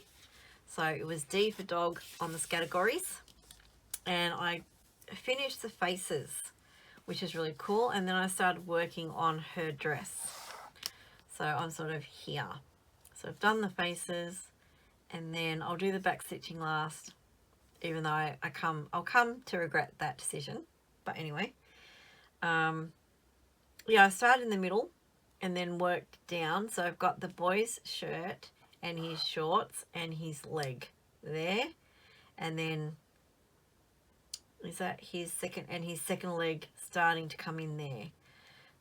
So it was D for dog on the categories. And I finished the faces, which is really cool. And then I started working on her dress. So I'm sort of here. So I've done the faces, and then I'll do the back stitching last, even though I'll come to regret that decision. But anyway, yeah, I started in the middle and then worked down. So I've got the boy's shirt and his shorts and his leg there, and then is that his second leg starting to come in there.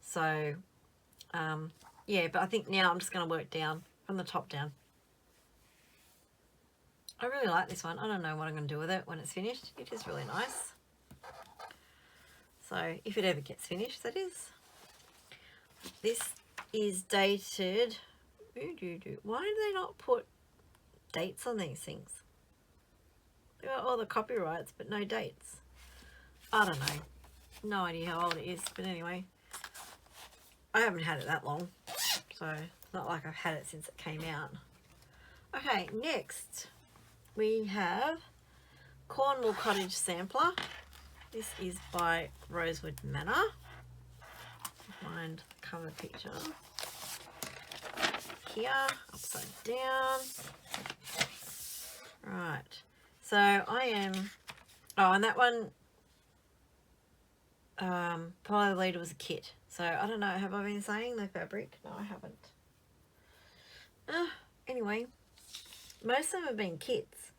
So yeah, but I think now I'm just going to work down from the top down. I really like this one. I don't know what I'm going to do with it when it's finished. It is really nice. So if it ever gets finished, that is. This is dated. Why do they not put dates on these things? They got all the copyrights, but no dates. I don't know. No idea how old it is, but anyway. I haven't had it that long, so it's not like I've had it since it came out. Okay, next we have Cornwall Cottage Sampler. This is by Rosewood Manor. Find the cover picture here, upside down. Right, so I am, oh, and that one, Follow the Leader was a kit. So I don't know, have I been saying the fabric? No, I haven't. Anyway, most of them have been kits.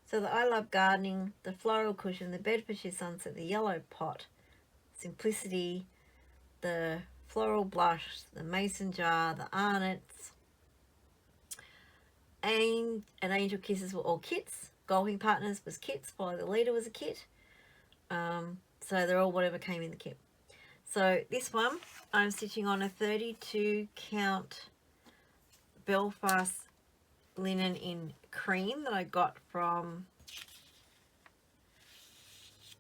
So the I Love Gardening, the Floral Cushion, the Bedfordshire Sunset, the Yellow Pot, Simplicity, the Floral Blush, the Mason Jar, the Arnott's, and Angel Kisses were all kits. Golfing Partners was kits. Follow the Leader was a kit. So they're all whatever came in the kit. So this one, I'm stitching on a 32 count Belfast linen in cream that I got from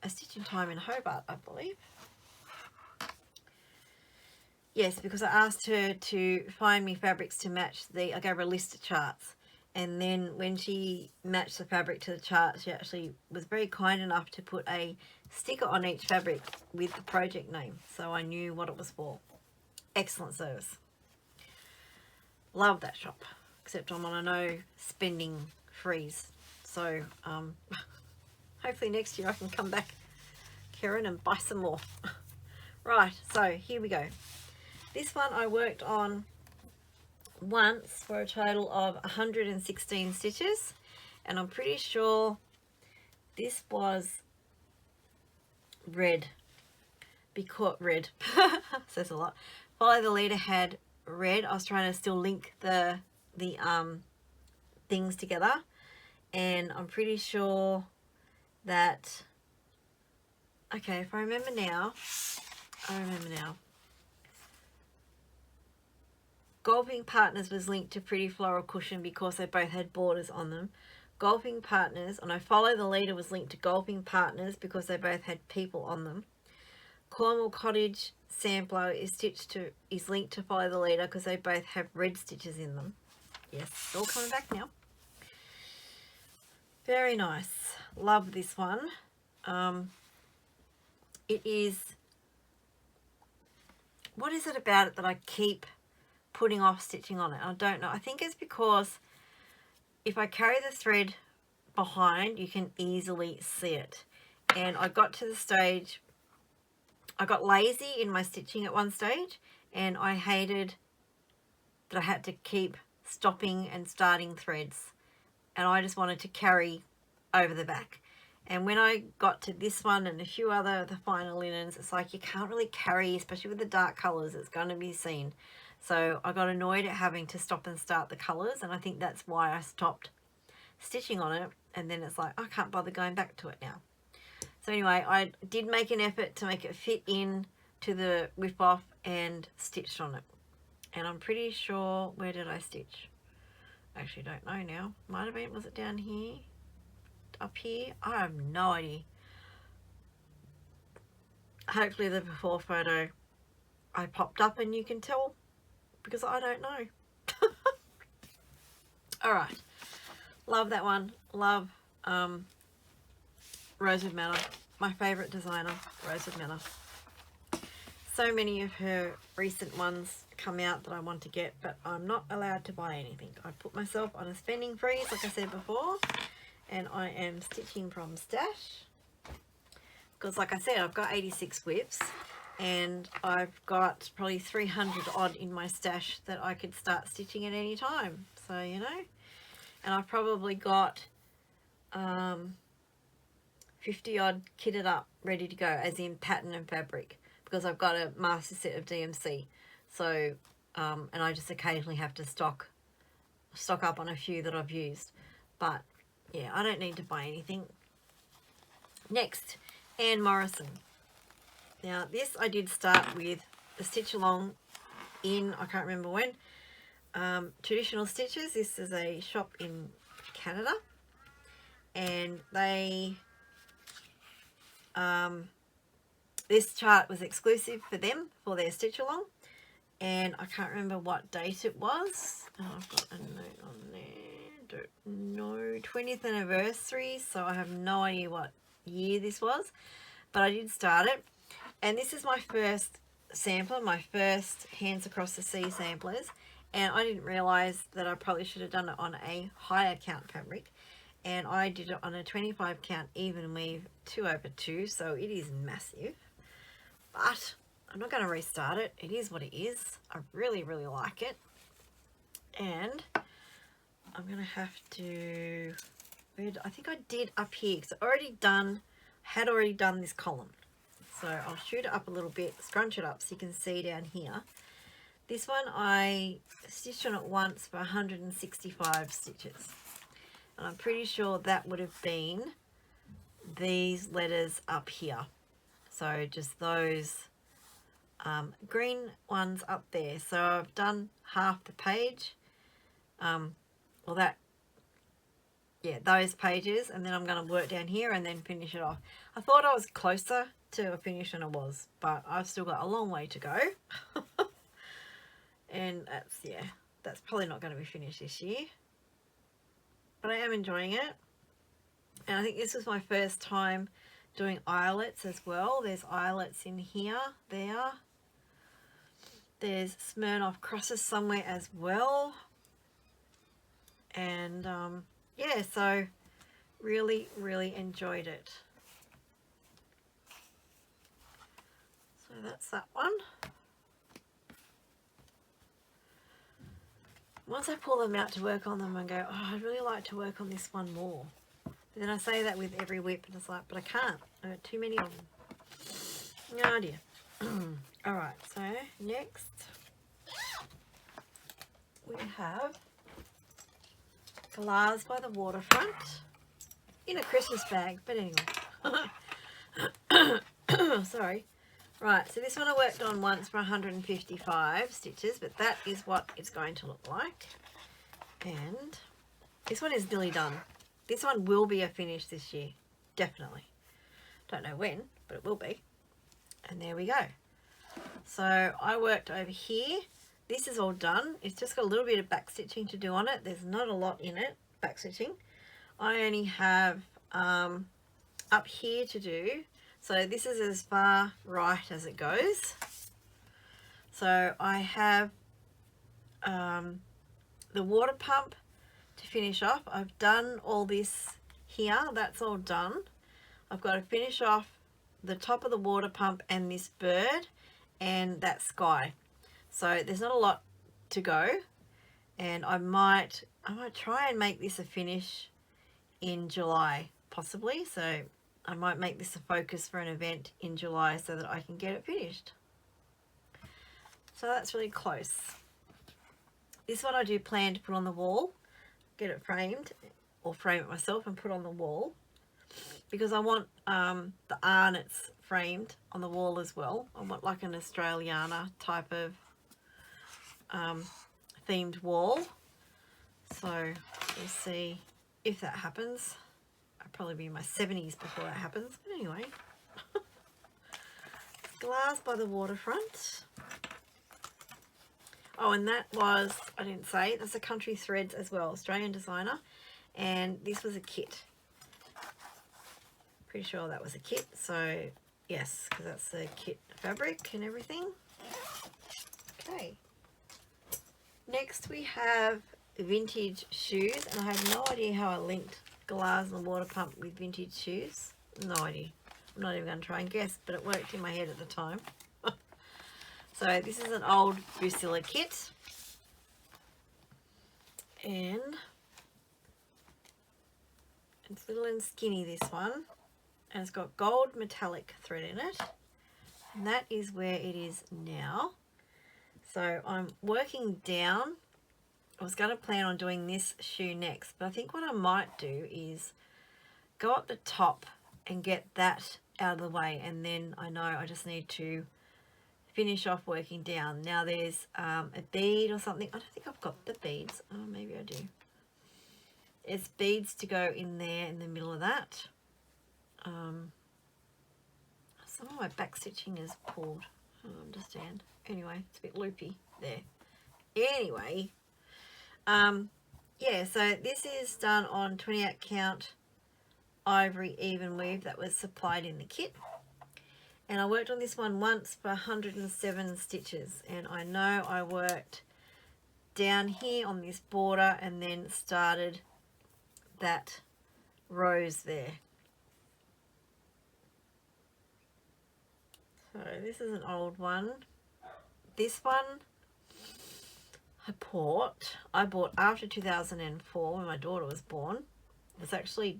a Stitch in Time in Hobart, I believe. Yes, because I asked her to find me fabrics to match I gave her a list of charts. And then when she matched the fabric to the chart, she actually was very kind enough to put a sticker on each fabric with the project name. So I knew what it was for. Excellent service. Love that shop. Except I'm on a no spending freeze. So hopefully next year I can come back, Karen, and buy some more. Right, so here we go. This one I worked on once for a total of 116 stitches, and I'm pretty sure this was red, because red says a lot. Follow the Leader had red. I was trying to still link the things together, and I'm pretty sure that, okay, if I remember now, Golfing Partners was linked to Pretty Floral Cushion because they both had borders on them. Golfing Partners, and I Follow the Leader was linked to Golfing Partners because they both had people on them. Cornwall Cottage Sampler is linked to Follow the Leader because they both have red stitches in them. Yes, it's all coming back now. Very nice. Love this one. It is, what is it about it that I keep putting off stitching on it? I don't know. I think it's because if I carry the thread behind, you can easily see it. And I got to the stage, I got lazy in my stitching at one stage, and I hated that I had to keep stopping and starting threads, and I just wanted to carry over the back. And when I got to this one and a few other the finer linens, it's like you can't really carry, especially with the dark colors, it's going to be seen. So I got annoyed at having to stop and start the colors, and I think that's why I stopped stitching on it. And then it's like, I can't bother going back to it now. So anyway, I did make an effort to make it fit in to the whip off and stitched on it. And I'm pretty sure, where did I stitch? I actually don't know now. Might have been, was it down here? Up here? I have no idea. Hopefully the before photo I popped up and you can tell, because I don't know. Alright. Love that one. Love Rosewood Manor. My favourite designer, Rosewood Manor. So many of her recent ones come out that I want to get, but I'm not allowed to buy anything. I put myself on a spending freeze, like I said before, and I am stitching from stash. Because like I said, I've got 86 whips, and I've got probably 300 odd in my stash that I could start stitching at any time. So, you know, and I've probably got 50 odd kitted up, ready to go, as in pattern and fabric, because I've got a master set of DMC. So, and I just occasionally have to stock up on a few that I've used. But yeah, I don't need to buy anything. Next, Anne Morrison. Now this I did start with a stitch along in, I can't remember when, Traditional Stitches. This is a shop in Canada, and they this chart was exclusive for them for their stitch along, and I can't remember what date it was. Oh, I've got a note on there, don't know, 20th anniversary, so I have no idea what year this was, but I did start it. And this is my first sampler, my first Hands Across the Sea samplers, and I didn't realize that I probably should have done it on a higher count fabric, and I did it on a 25 count even weave 2/2, so it is massive. But I'm not going to restart it. It is what it is. I really, really like it. And I'm going to have to, I think I did up here, because I had already done this column. So I'll shoot it up a little bit, scrunch it up so you can see down here. This one I stitched on it once for 165 stitches. And I'm pretty sure that would have been these letters up here. So just those green ones up there. So I've done half the page. Well, that yeah, those pages, and then I'm going to work down here and then finish it off. I thought I was closer to a finish than I was, but I've still got a long way to go. And that's, yeah, that's probably not going to be finished this year, but I am enjoying it. And I think this was my first time doing eyelets as well. There's eyelets in here, there's Smirnoff crosses somewhere as well. And yeah, so really enjoyed it. So that's that one. Once I pull them out to work on them and go, oh, I'd really like to work on this one more. But then I say that with every whip, and it's like, but I can't. I've got too many of them. Oh dear. Alright, so next we have Galahs by the Waterfront in a Christmas bag, but anyway. Sorry. Right, so this one I worked on once for 155 stitches, but that is what it's going to look like. And this one is nearly done. This one will be a finish this year, definitely. Don't know when, but it will be. And there we go. So I worked over here. This is all done. It's just got a little bit of back stitching to do on it. There's not a lot in it, back stitching. I only have up here to do. So this is as far right as it goes. So I have the water pump to finish off. I've done all this here. That's all done. I've got to finish off the top of the water pump and this bird and that sky. So there's not a lot to go, and I might try and make this a finish in July possibly. So I might make this a focus for an event in July so that I can get it finished. So that's really close. This one I do plan to put on the wall, get it framed, or frame it myself and put on the wall, because I want the arnets framed on the wall as well. I want like an Australiana type of themed wall. So we'll see if that happens. I'll probably be in my 70s before that happens. But anyway, Galahs by the Waterfront. Oh, and that was, I didn't say, that's a Country Threads as well, Australian designer. And this was a kit. Pretty sure that was a kit. So yes, because that's the kit fabric and everything. Okay. Next we have vintage shoes, and I have no idea how I linked Galahs and the water pump with vintage shoes. No idea. I'm not even going to try and guess, but it worked in my head at the time. So this is an old Drusilla kit, and it's little and skinny, this one, and it's got gold metallic thread in it, and that is where it is now. So I'm working down. I was going to plan on doing this shoe next, but I think what I might do is go up the top and get that out of the way, and then I know I just need to finish off working down. Now there's a bead or something. I don't think I've got the beads. Oh, maybe I do. There's beads to go in there in the middle of that. Some of my back stitching is pulled. I don't understand. Anyway, it's a bit loopy there. Anyway, yeah, so this is done on 28 count ivory even weave that was supplied in the kit. And I worked on this one once for 107 stitches, and I know I worked down here on this border and then started that rose there. So this is an old one. This one I bought after 2004 when my daughter was born. It's actually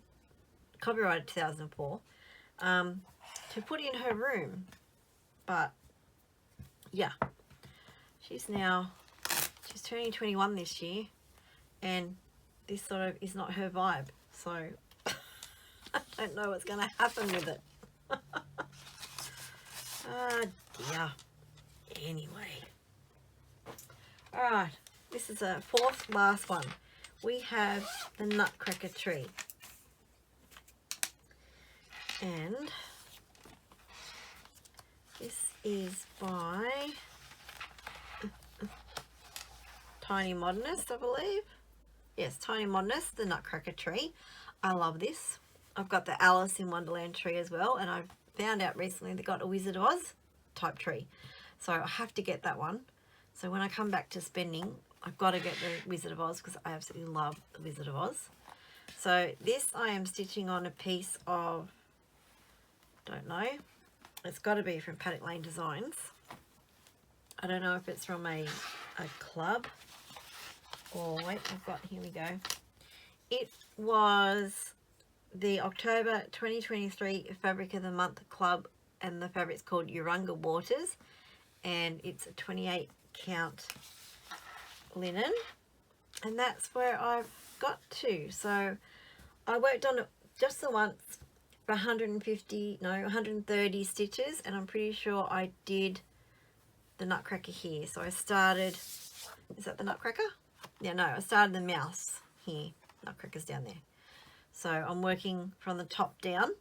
copyrighted 2004. To put in her room, but yeah, she's turning 21 this year, and this sort of is not her vibe, so I don't know what's going to happen with it. Ah dear. Anyway, all right, this is a fourth last one. We have the Nutcracker Tree. And this is by Tiny Modernist, I believe. Yes, Tiny Modernist, the Nutcracker Tree. I love this. I've got the Alice in Wonderland tree as well, and I found out recently they got a Wizard of Oz type tree. So I have to get that one. So when I come back to spending, I've got to get the Wizard of Oz because I absolutely love the Wizard of Oz. So this I am stitching on a piece of, don't know, it's got to be from Paddock Lane Designs. I don't know if it's from a club or, wait, I've got, here we go. It was the October 2023 Fabric of the Month Club, and the fabric's called Urunga Waters, and it's a 28 count linen, and that's where I've got to. So I worked on it just the once for 130 stitches, and I'm pretty sure I did the Nutcracker here. So I started, is that the Nutcracker? Yeah, no, I started the mouse here. Nutcracker's down there. So I'm working from the top down,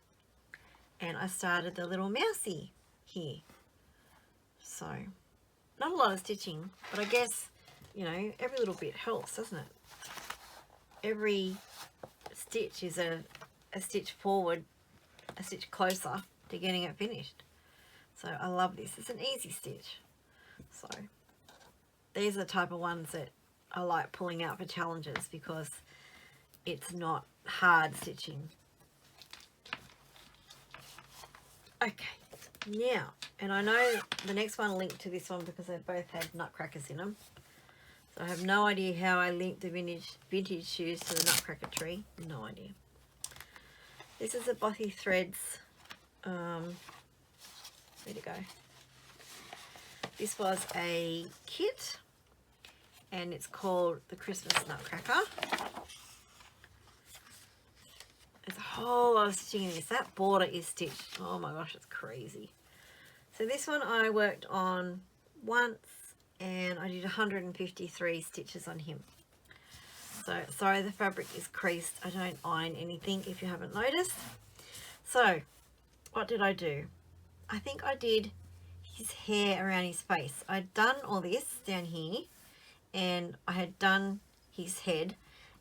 and I started the little mousey here. So not a lot of stitching, but I guess, you know, every little bit helps, doesn't it? Every stitch is a stitch forward, a stitch closer to getting it finished. So I love this. It's an easy stitch. So these are the type of ones that I like pulling out for challenges because it's not hard stitching. Okay, now, and I know the next one linked to this one because they both had nutcrackers in them. So I have no idea how I linked the vintage shoes to the Nutcracker Tree. No idea. This is a Bothy Threads. Where'd it go? This was a kit, and it's called the Christmas Nutcracker. There's a whole lot of stitching in this. That border is stitched. Oh my gosh, it's crazy. So this one I worked on once, and I did 153 stitches on him. So sorry the fabric is creased. I don't iron anything if you haven't noticed. So what did I do? I think I did his hair around his face. I'd done all this down here, and I had done his head,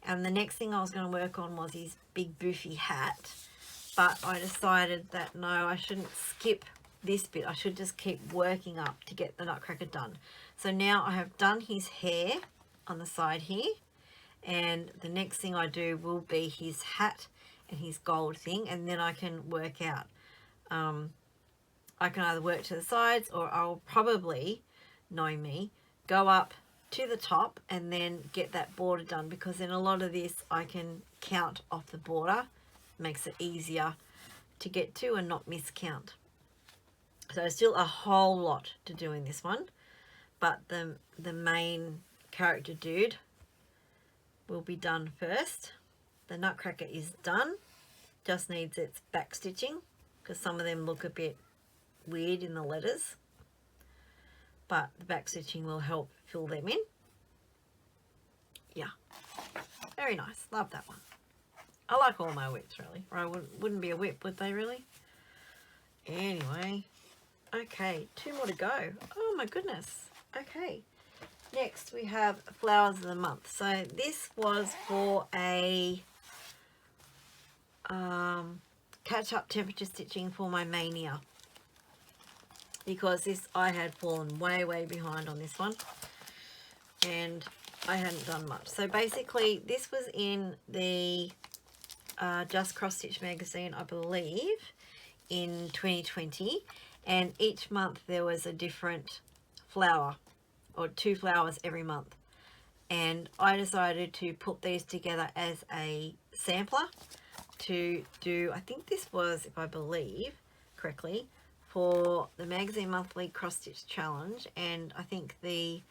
and the next thing I was going to work on was his big boofy hat, but I decided that no, I shouldn't skip this bit. I should just keep working up to get the Nutcracker done. So now I have done his hair on the side here, and the next thing I do will be his hat and his gold thing, and then I can work out. I can either work to the sides, or I'll probably, knowing me, go up to the top and then get that border done, because in a lot of this I can count off the border. Makes it easier to get to and not miscount. So still a whole lot to do in this one, but the main character dude will be done first. The Nutcracker is done, just needs its back stitching because some of them look a bit weird in the letters, but the back stitching will help fill them in. Yeah, very nice. Love that one. I like all my whips really, or I wouldn't be a whip, would they really? Anyway, okay, 2 more to go. Oh my goodness. Okay, next we have Flowers of the Month. So this was for a catch-up temperature stitching for my Mania, because this I had fallen way behind on this one, and I hadn't done much. So basically this was in the Just Cross Stitch magazine, I believe, in 2020, and each month there was a different flower, or 2 flowers every month, and I decided to put these together as a sampler to do, I think this was, if I believe correctly, for the magazine monthly cross stitch challenge, and I think the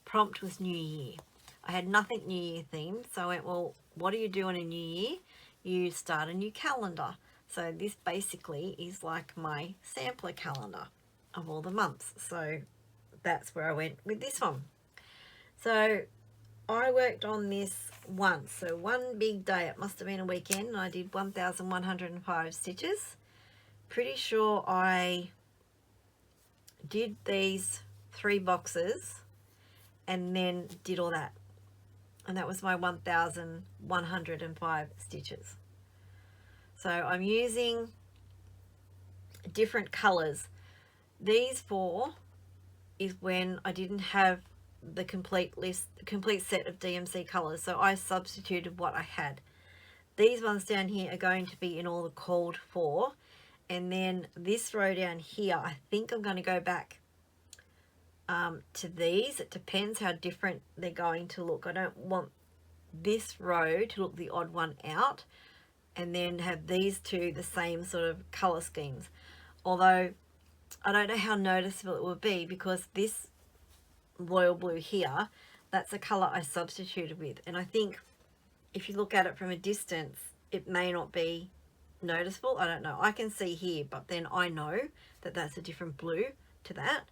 prompt was New Year. I had nothing New Year themed, so I went, well, what do you do on a New Year? You start a new calendar. So this basically is like my sampler calendar of all the months. So that's where I went with this one. So I worked on this once, so one big day. It must have been a weekend, and I did 1,105 stitches. Pretty sure I did these 3 boxes and then did all that, and that was my 1,105 stitches. So I'm using different colors. These 4 is when I didn't have the complete set of DMC colors, so I substituted what I had. These ones down here are going to be in all the called for, and then this row down here, I think I'm going to go back to these. It depends how different they're going to look. I don't want this row to look the odd one out, and then have these 2 the same sort of color schemes, although I don't know how noticeable it will be, because this royal blue here, that's the color I substituted with, and I think if you look at it from a distance it may not be noticeable. I don't know, I can see here, but then I know that that's a different blue to that,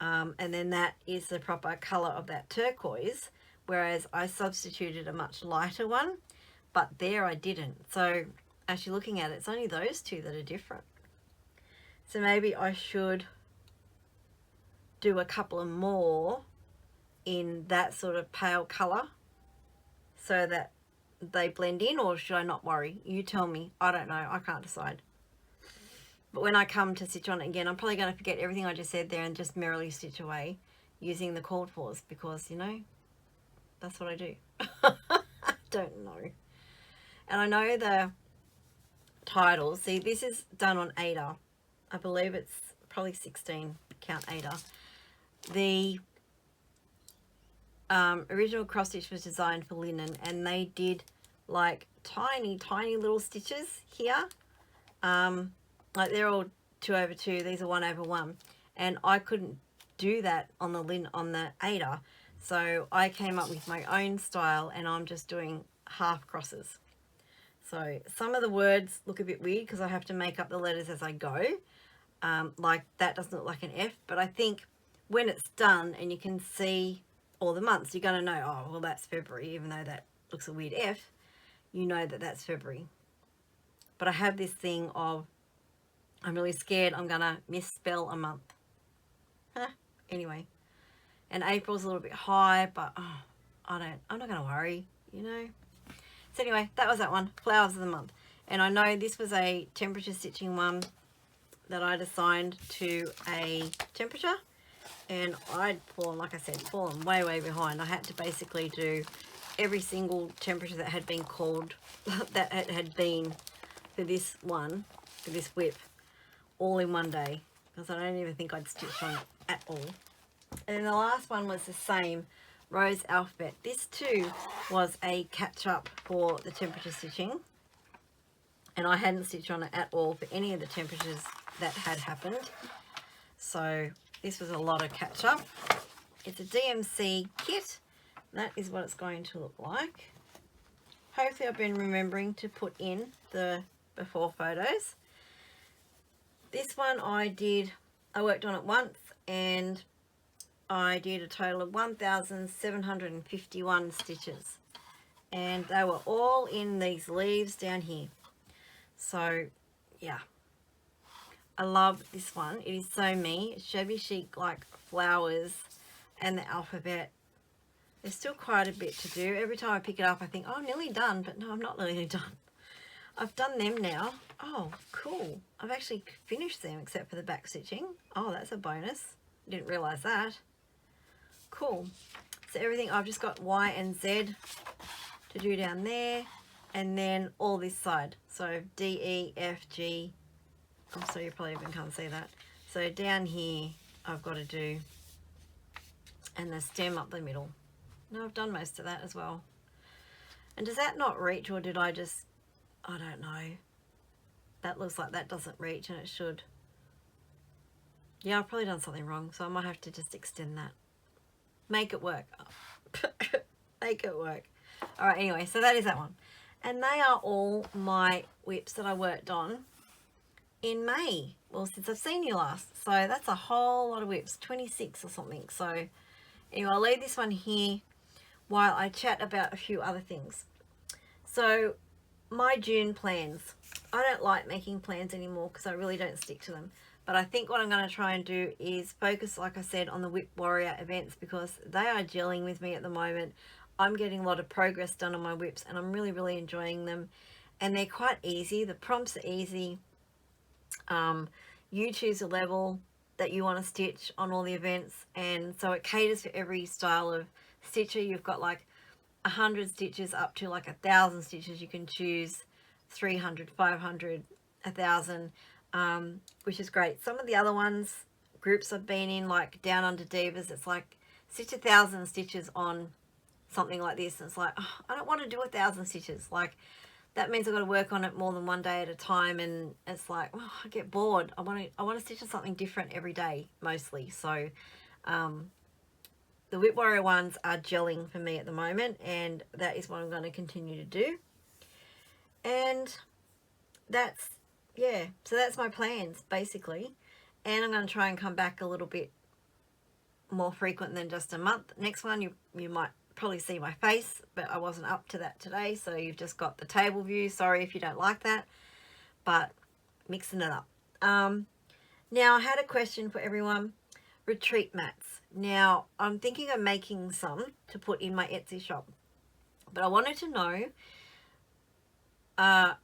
and then that is the proper color of that turquoise, whereas I substituted a much lighter one, but there I didn't. So actually looking at it, it's only those 2 that are different. So maybe I should do a couple of more in that sort of pale color so that they blend in, or should I not worry? You tell me. I don't know. I can't decide. But when I come to stitch on it again, I'm probably going to forget everything I just said there and just merrily stitch away using the called fors, because, you know, that's what I do. I don't know. And I know the titles. See, this is done on Ada. I believe it's probably 16 count Ada. The original cross stitch was designed for linen, and they did like tiny little stitches here, like they're all 2 over 2, these are 1 over 1, and I couldn't do that on the Ada, so I came up with my own style, and I'm just doing half crosses. So some of the words look a bit weird because I have to make up the letters as I go, like that doesn't look like an F, but I think when it's done and you can see all the months, you're going to know, oh well, that's February, even though that looks a weird F, you know that that's February. But I have this thing of, I'm really scared I'm going to misspell a month. Anyway, and April's a little bit high, but I'm not going to worry, you know. So anyway, that was that one, flowers of the month. And I know this was a temperature stitching one that I'd assigned to a temperature, and I'd fallen, like I said, fallen way behind. I had to basically do every single temperature that had been called, that had been for this one, for this whip, all in one day, because I don't even think I'd stitched on it at all. And then the last one was the same, Rose Alphabet. This too was a catch up for the temperature stitching, and I hadn't stitched on it at all for any of the temperatures that had happened. So this was a lot of catch up. It's a DMC kit. That is what it's going to look like. Hopefully I've been remembering to put in the before photos. This one I worked on it once, and I did a total of 1,751 stitches, and they were all in these leaves down here. So yeah, I love this one. It is so me. It's shabby chic, like flowers and the alphabet. There's still quite a bit to do. Every time I pick it up I think, oh, I'm nearly done, but no, I'm not nearly done. I've done them now. Oh, cool. I've actually finished them except for the back stitching. Oh, that's a bonus. Didn't realize that. Cool. So everything, I've just got Y and Z to do down there, and then all this side. So D, E, F, G. I'm sorry, you probably even can't see that. So down here I've got to do, and the stem up the middle. No, I've done most of that as well. And does that not reach, or did I just, I don't know. That looks like that doesn't reach, and it should. Yeah, I've probably done something wrong, so I might have to just extend that. Make it work. Make it work. All right, anyway, so that is that one. And they are all my whips that I worked on in May. Well, since I've seen you last. So that's a whole lot of whips, 26 or something. So anyway, I'll leave this one here while I chat about a few other things. So my June plans. I don't like making plans anymore because I really don't stick to them. But I think what I'm going to try and do is focus, like I said, on the Whip Warrior events because they are gelling with me at the moment. I'm getting a lot of progress done on my whips and I'm really, really enjoying them. And they're quite easy. The prompts are easy. You choose a level that you want to stitch on all the events. And so it caters for every style of stitcher. You've got like 100 stitches up to like 1,000 stitches. You can choose 300, 500, 1,000, which is great. Some of the other ones, groups I've been in, like Down Under Divas, it's like stitch 1,000 stitches on something like this. And it's like, oh, I don't want to do 1,000 stitches. Like, that means I've got to work on it more than one day at a time, and it's like, oh, I get bored. I want to stitch on something different every day, mostly. So, the Whip Warrior ones are gelling for me at the moment, and that is what I'm going to continue to do. And that's, yeah, so that's my plans, basically. And I'm going to try and come back a little bit more frequent than just a month. Next one, you might probably see my face, but I wasn't up to that today, so you've just got the table view. Sorry if you don't like that, but mixing it up. Now I had a question for everyone. Retreat mats. Now I'm thinking of making some to put in my Etsy shop, but I wanted to know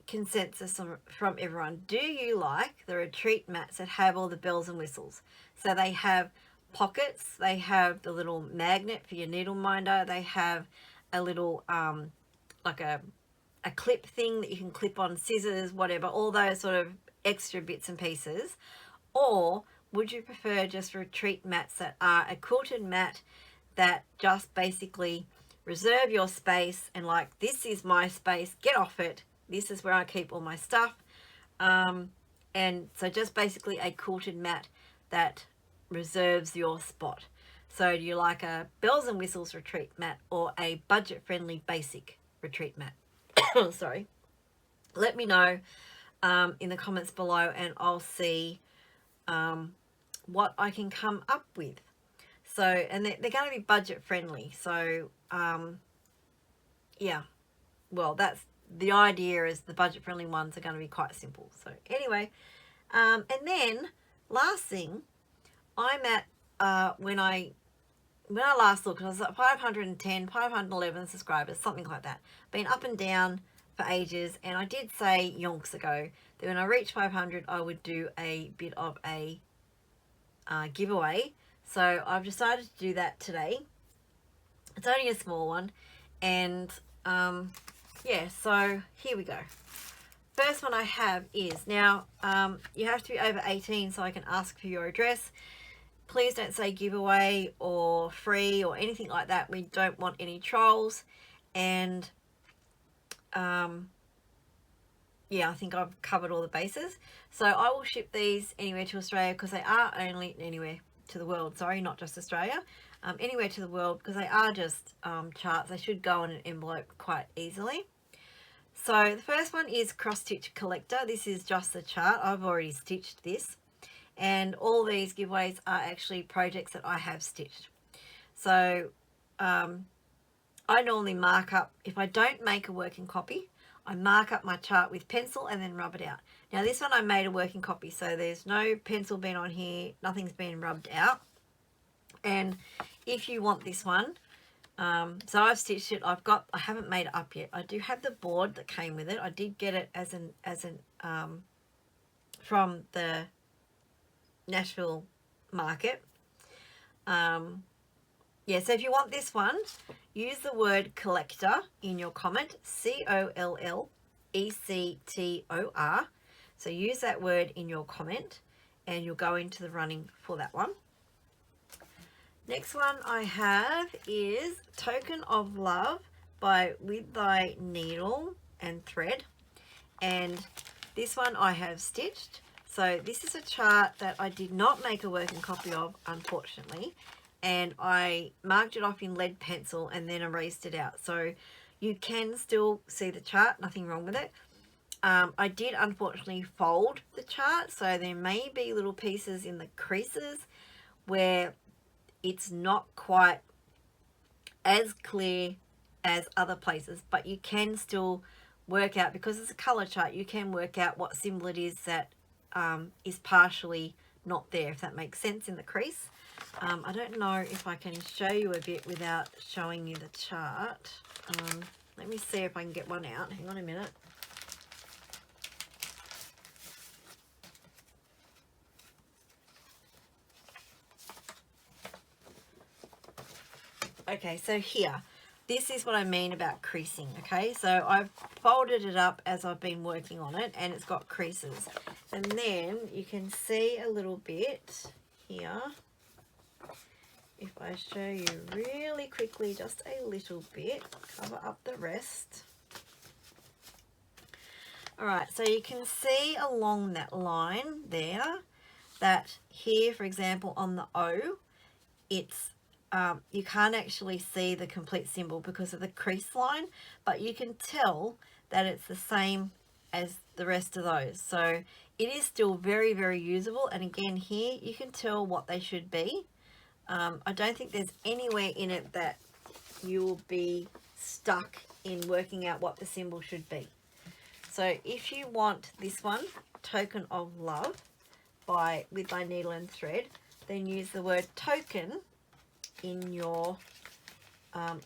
consensus from everyone. Do you like the retreat mats that have all the bells and whistles? So they have pockets, they have the little magnet for your needle minder, they have a little like a clip thing that you can clip on scissors, whatever, all those sort of extra bits and pieces. Or would you prefer just retreat mats that are a quilted mat that just basically reserve your space and like, this is my space, get off it, this is where I keep all my stuff. And so just basically a quilted mat that reserves your spot. So do you like a bells and whistles retreat mat or a budget friendly basic retreat mat? Sorry. Let me know in the comments below, and I'll see what I can come up with. So, and they're going to be budget friendly. So, yeah, well, that's the idea, is the budget friendly ones are going to be quite simple. So anyway, and then last thing, I'm at, when I last looked, I was at 510, 511 subscribers, something like that. Been up and down for ages, and I did say yonks ago that when I reach 500, I would do a bit of a giveaway. So I've decided to do that today. It's only a small one, and yeah, so here we go. First one I have is, now you have to be over 18 so I can ask for your address. Please don't say giveaway or free or anything like that. We don't want any trolls. And yeah, I think I've covered all the bases. So I will ship these anywhere to Australia, because they are only anywhere to the world. Sorry, not just Australia. Anywhere to the world, because they are just charts. They should go in an envelope quite easily. So the first one is Cross Stitch Collector. This is just the chart. I've already stitched this. And all these giveaways are actually projects that I have stitched. So I normally mark up, if I don't make a working copy, I mark up my chart with pencil and then rub it out. Now this one I made a working copy, so there's no pencil been on here, nothing's been rubbed out. And if you want this one, so I've stitched it, I haven't made it up yet. I do have the board that came with it. I did get it as an from the Nashville market. Yeah, so if you want this one, use the word collector in your comment, COLLECTOR. So use that word in your comment and you'll go into the running for that one. Next one I have is Token of Love by With Thy Needle and Thread. And this one I have stitched. So this is a chart that I did not make a working copy of, unfortunately. And I marked it off in lead pencil and then erased it out. So you can still see the chart, nothing wrong with it. I did unfortunately fold the chart, so there may be little pieces in the creases where it's not quite as clear as other places, but you can still work out, because it's a color chart, you can work out what symbol it is that is partially not there, if that makes sense, in the crease. I don't know if I can show you a bit without showing you the chart. Let me see if I can get one out. Hang on a minute. Okay, so here, this is what I mean about creasing, okay? So I've folded it up as I've been working on it, and it's got creases. And then you can see a little bit here. If I show you really quickly, just a little bit, cover up the rest. All right, so you can see along that line there that here, for example, on the O, it's you can't actually see the complete symbol because of the crease line, but you can tell that it's the same as the rest of those. So it is still very, very usable. And again, here you can tell what they should be. I don't think there's anywhere in it that you will be stuck in working out what the symbol should be. So if you want this one, Token of Love, with my needle and thread, then use the word token in your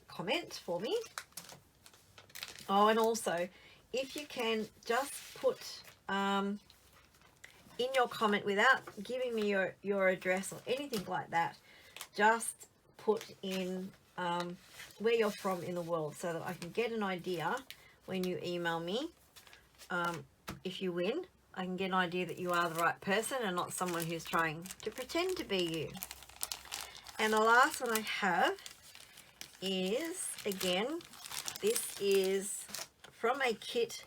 comment for me. Oh, and also, if you can just put in your comment, without giving me your address or anything like that, just put in where you're from in the world, so that I can get an idea when you email me. If you win, I can get an idea that you are the right person and not someone who's trying to pretend to be you. And the last one I have is, again, this is from a kit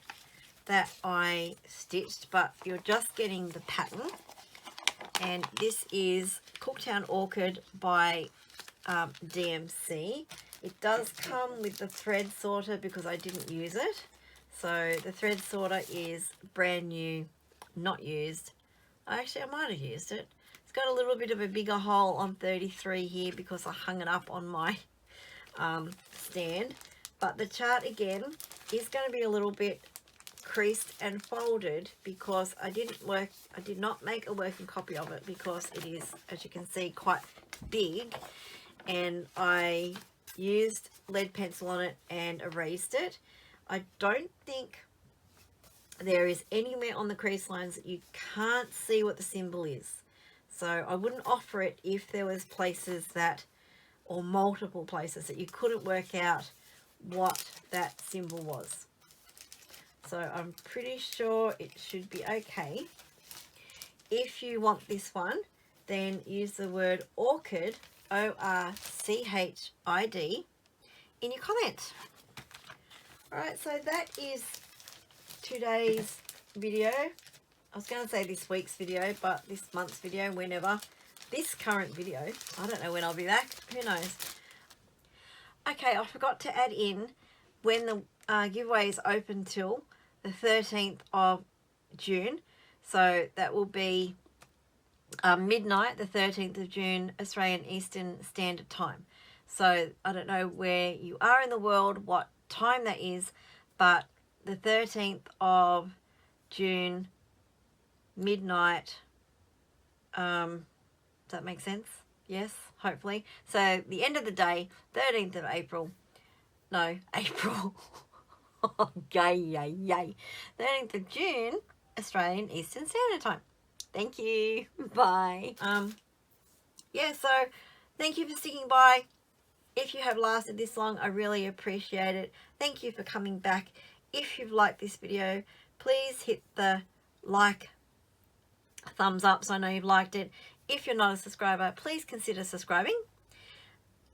that I stitched, but you're just getting the pattern. And this is Cooktown Orchid by DMC. It does come with the thread sorter because I didn't use it. So the thread sorter is brand new, not used. Actually, I might have used it. It's got a little bit of a bigger hole on 33 here because I hung it up on my stand. But the chart, again, is going to be a little bit creased and folded because I did not make a working copy of it because it is, as you can see, quite big, and I used lead pencil on it and erased it. I don't think there is anywhere on the crease lines that you can't see what the symbol is. So I wouldn't offer it if there was places that, or multiple places that you couldn't work out what that symbol was. So I'm pretty sure it should be okay. If you want this one, then use the word orchid, O-R-C-H-I-D, in your comment. Alright, so that is today's video. I was going to say this week's video, but this month's video, whenever. This current video, I don't know when I'll be back. Who knows? Okay, I forgot to add in when the giveaway is open till the 13th of June. So that will be midnight, the 13th of June, Australian Eastern Standard Time. So I don't know where you are in the world, what time that is, but the 13th of June, midnight, does that make sense? Yes, hopefully. So the end of the day, 13th of April, no, April, yay, 13th of June, Australian Eastern Standard Time. Thank you, bye. Yeah, so thank you for sticking by. If you have lasted this long, I really appreciate it. Thank you for coming back. If you've liked this video, please hit the like, thumbs up so I know you've liked it. If you're not a subscriber, please consider subscribing.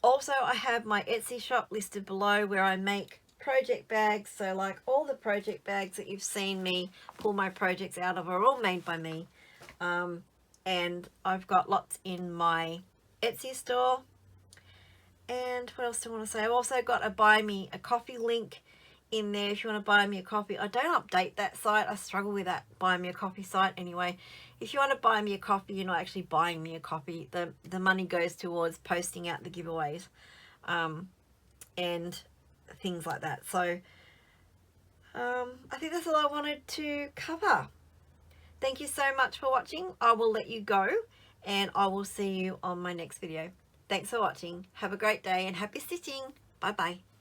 Also, I have my Etsy shop listed below where I make project bags. So like all the project bags that you've seen me pull my projects out of are all made by me. And I've got lots in my Etsy store. And what else do I want to say? I've also got a buy me a coffee link in there if you want to buy me a coffee. I don't update that site. I struggle with that buy me a coffee site anyway. If you want to buy me a coffee, you're not actually buying me a coffee. The money goes towards posting out the giveaways. and things like that. So I think that's all I wanted to cover. Thank you so much for watching. I will let you go, and I will see you on my next video. Thanks for watching. Have a great day and happy stitching. Bye bye.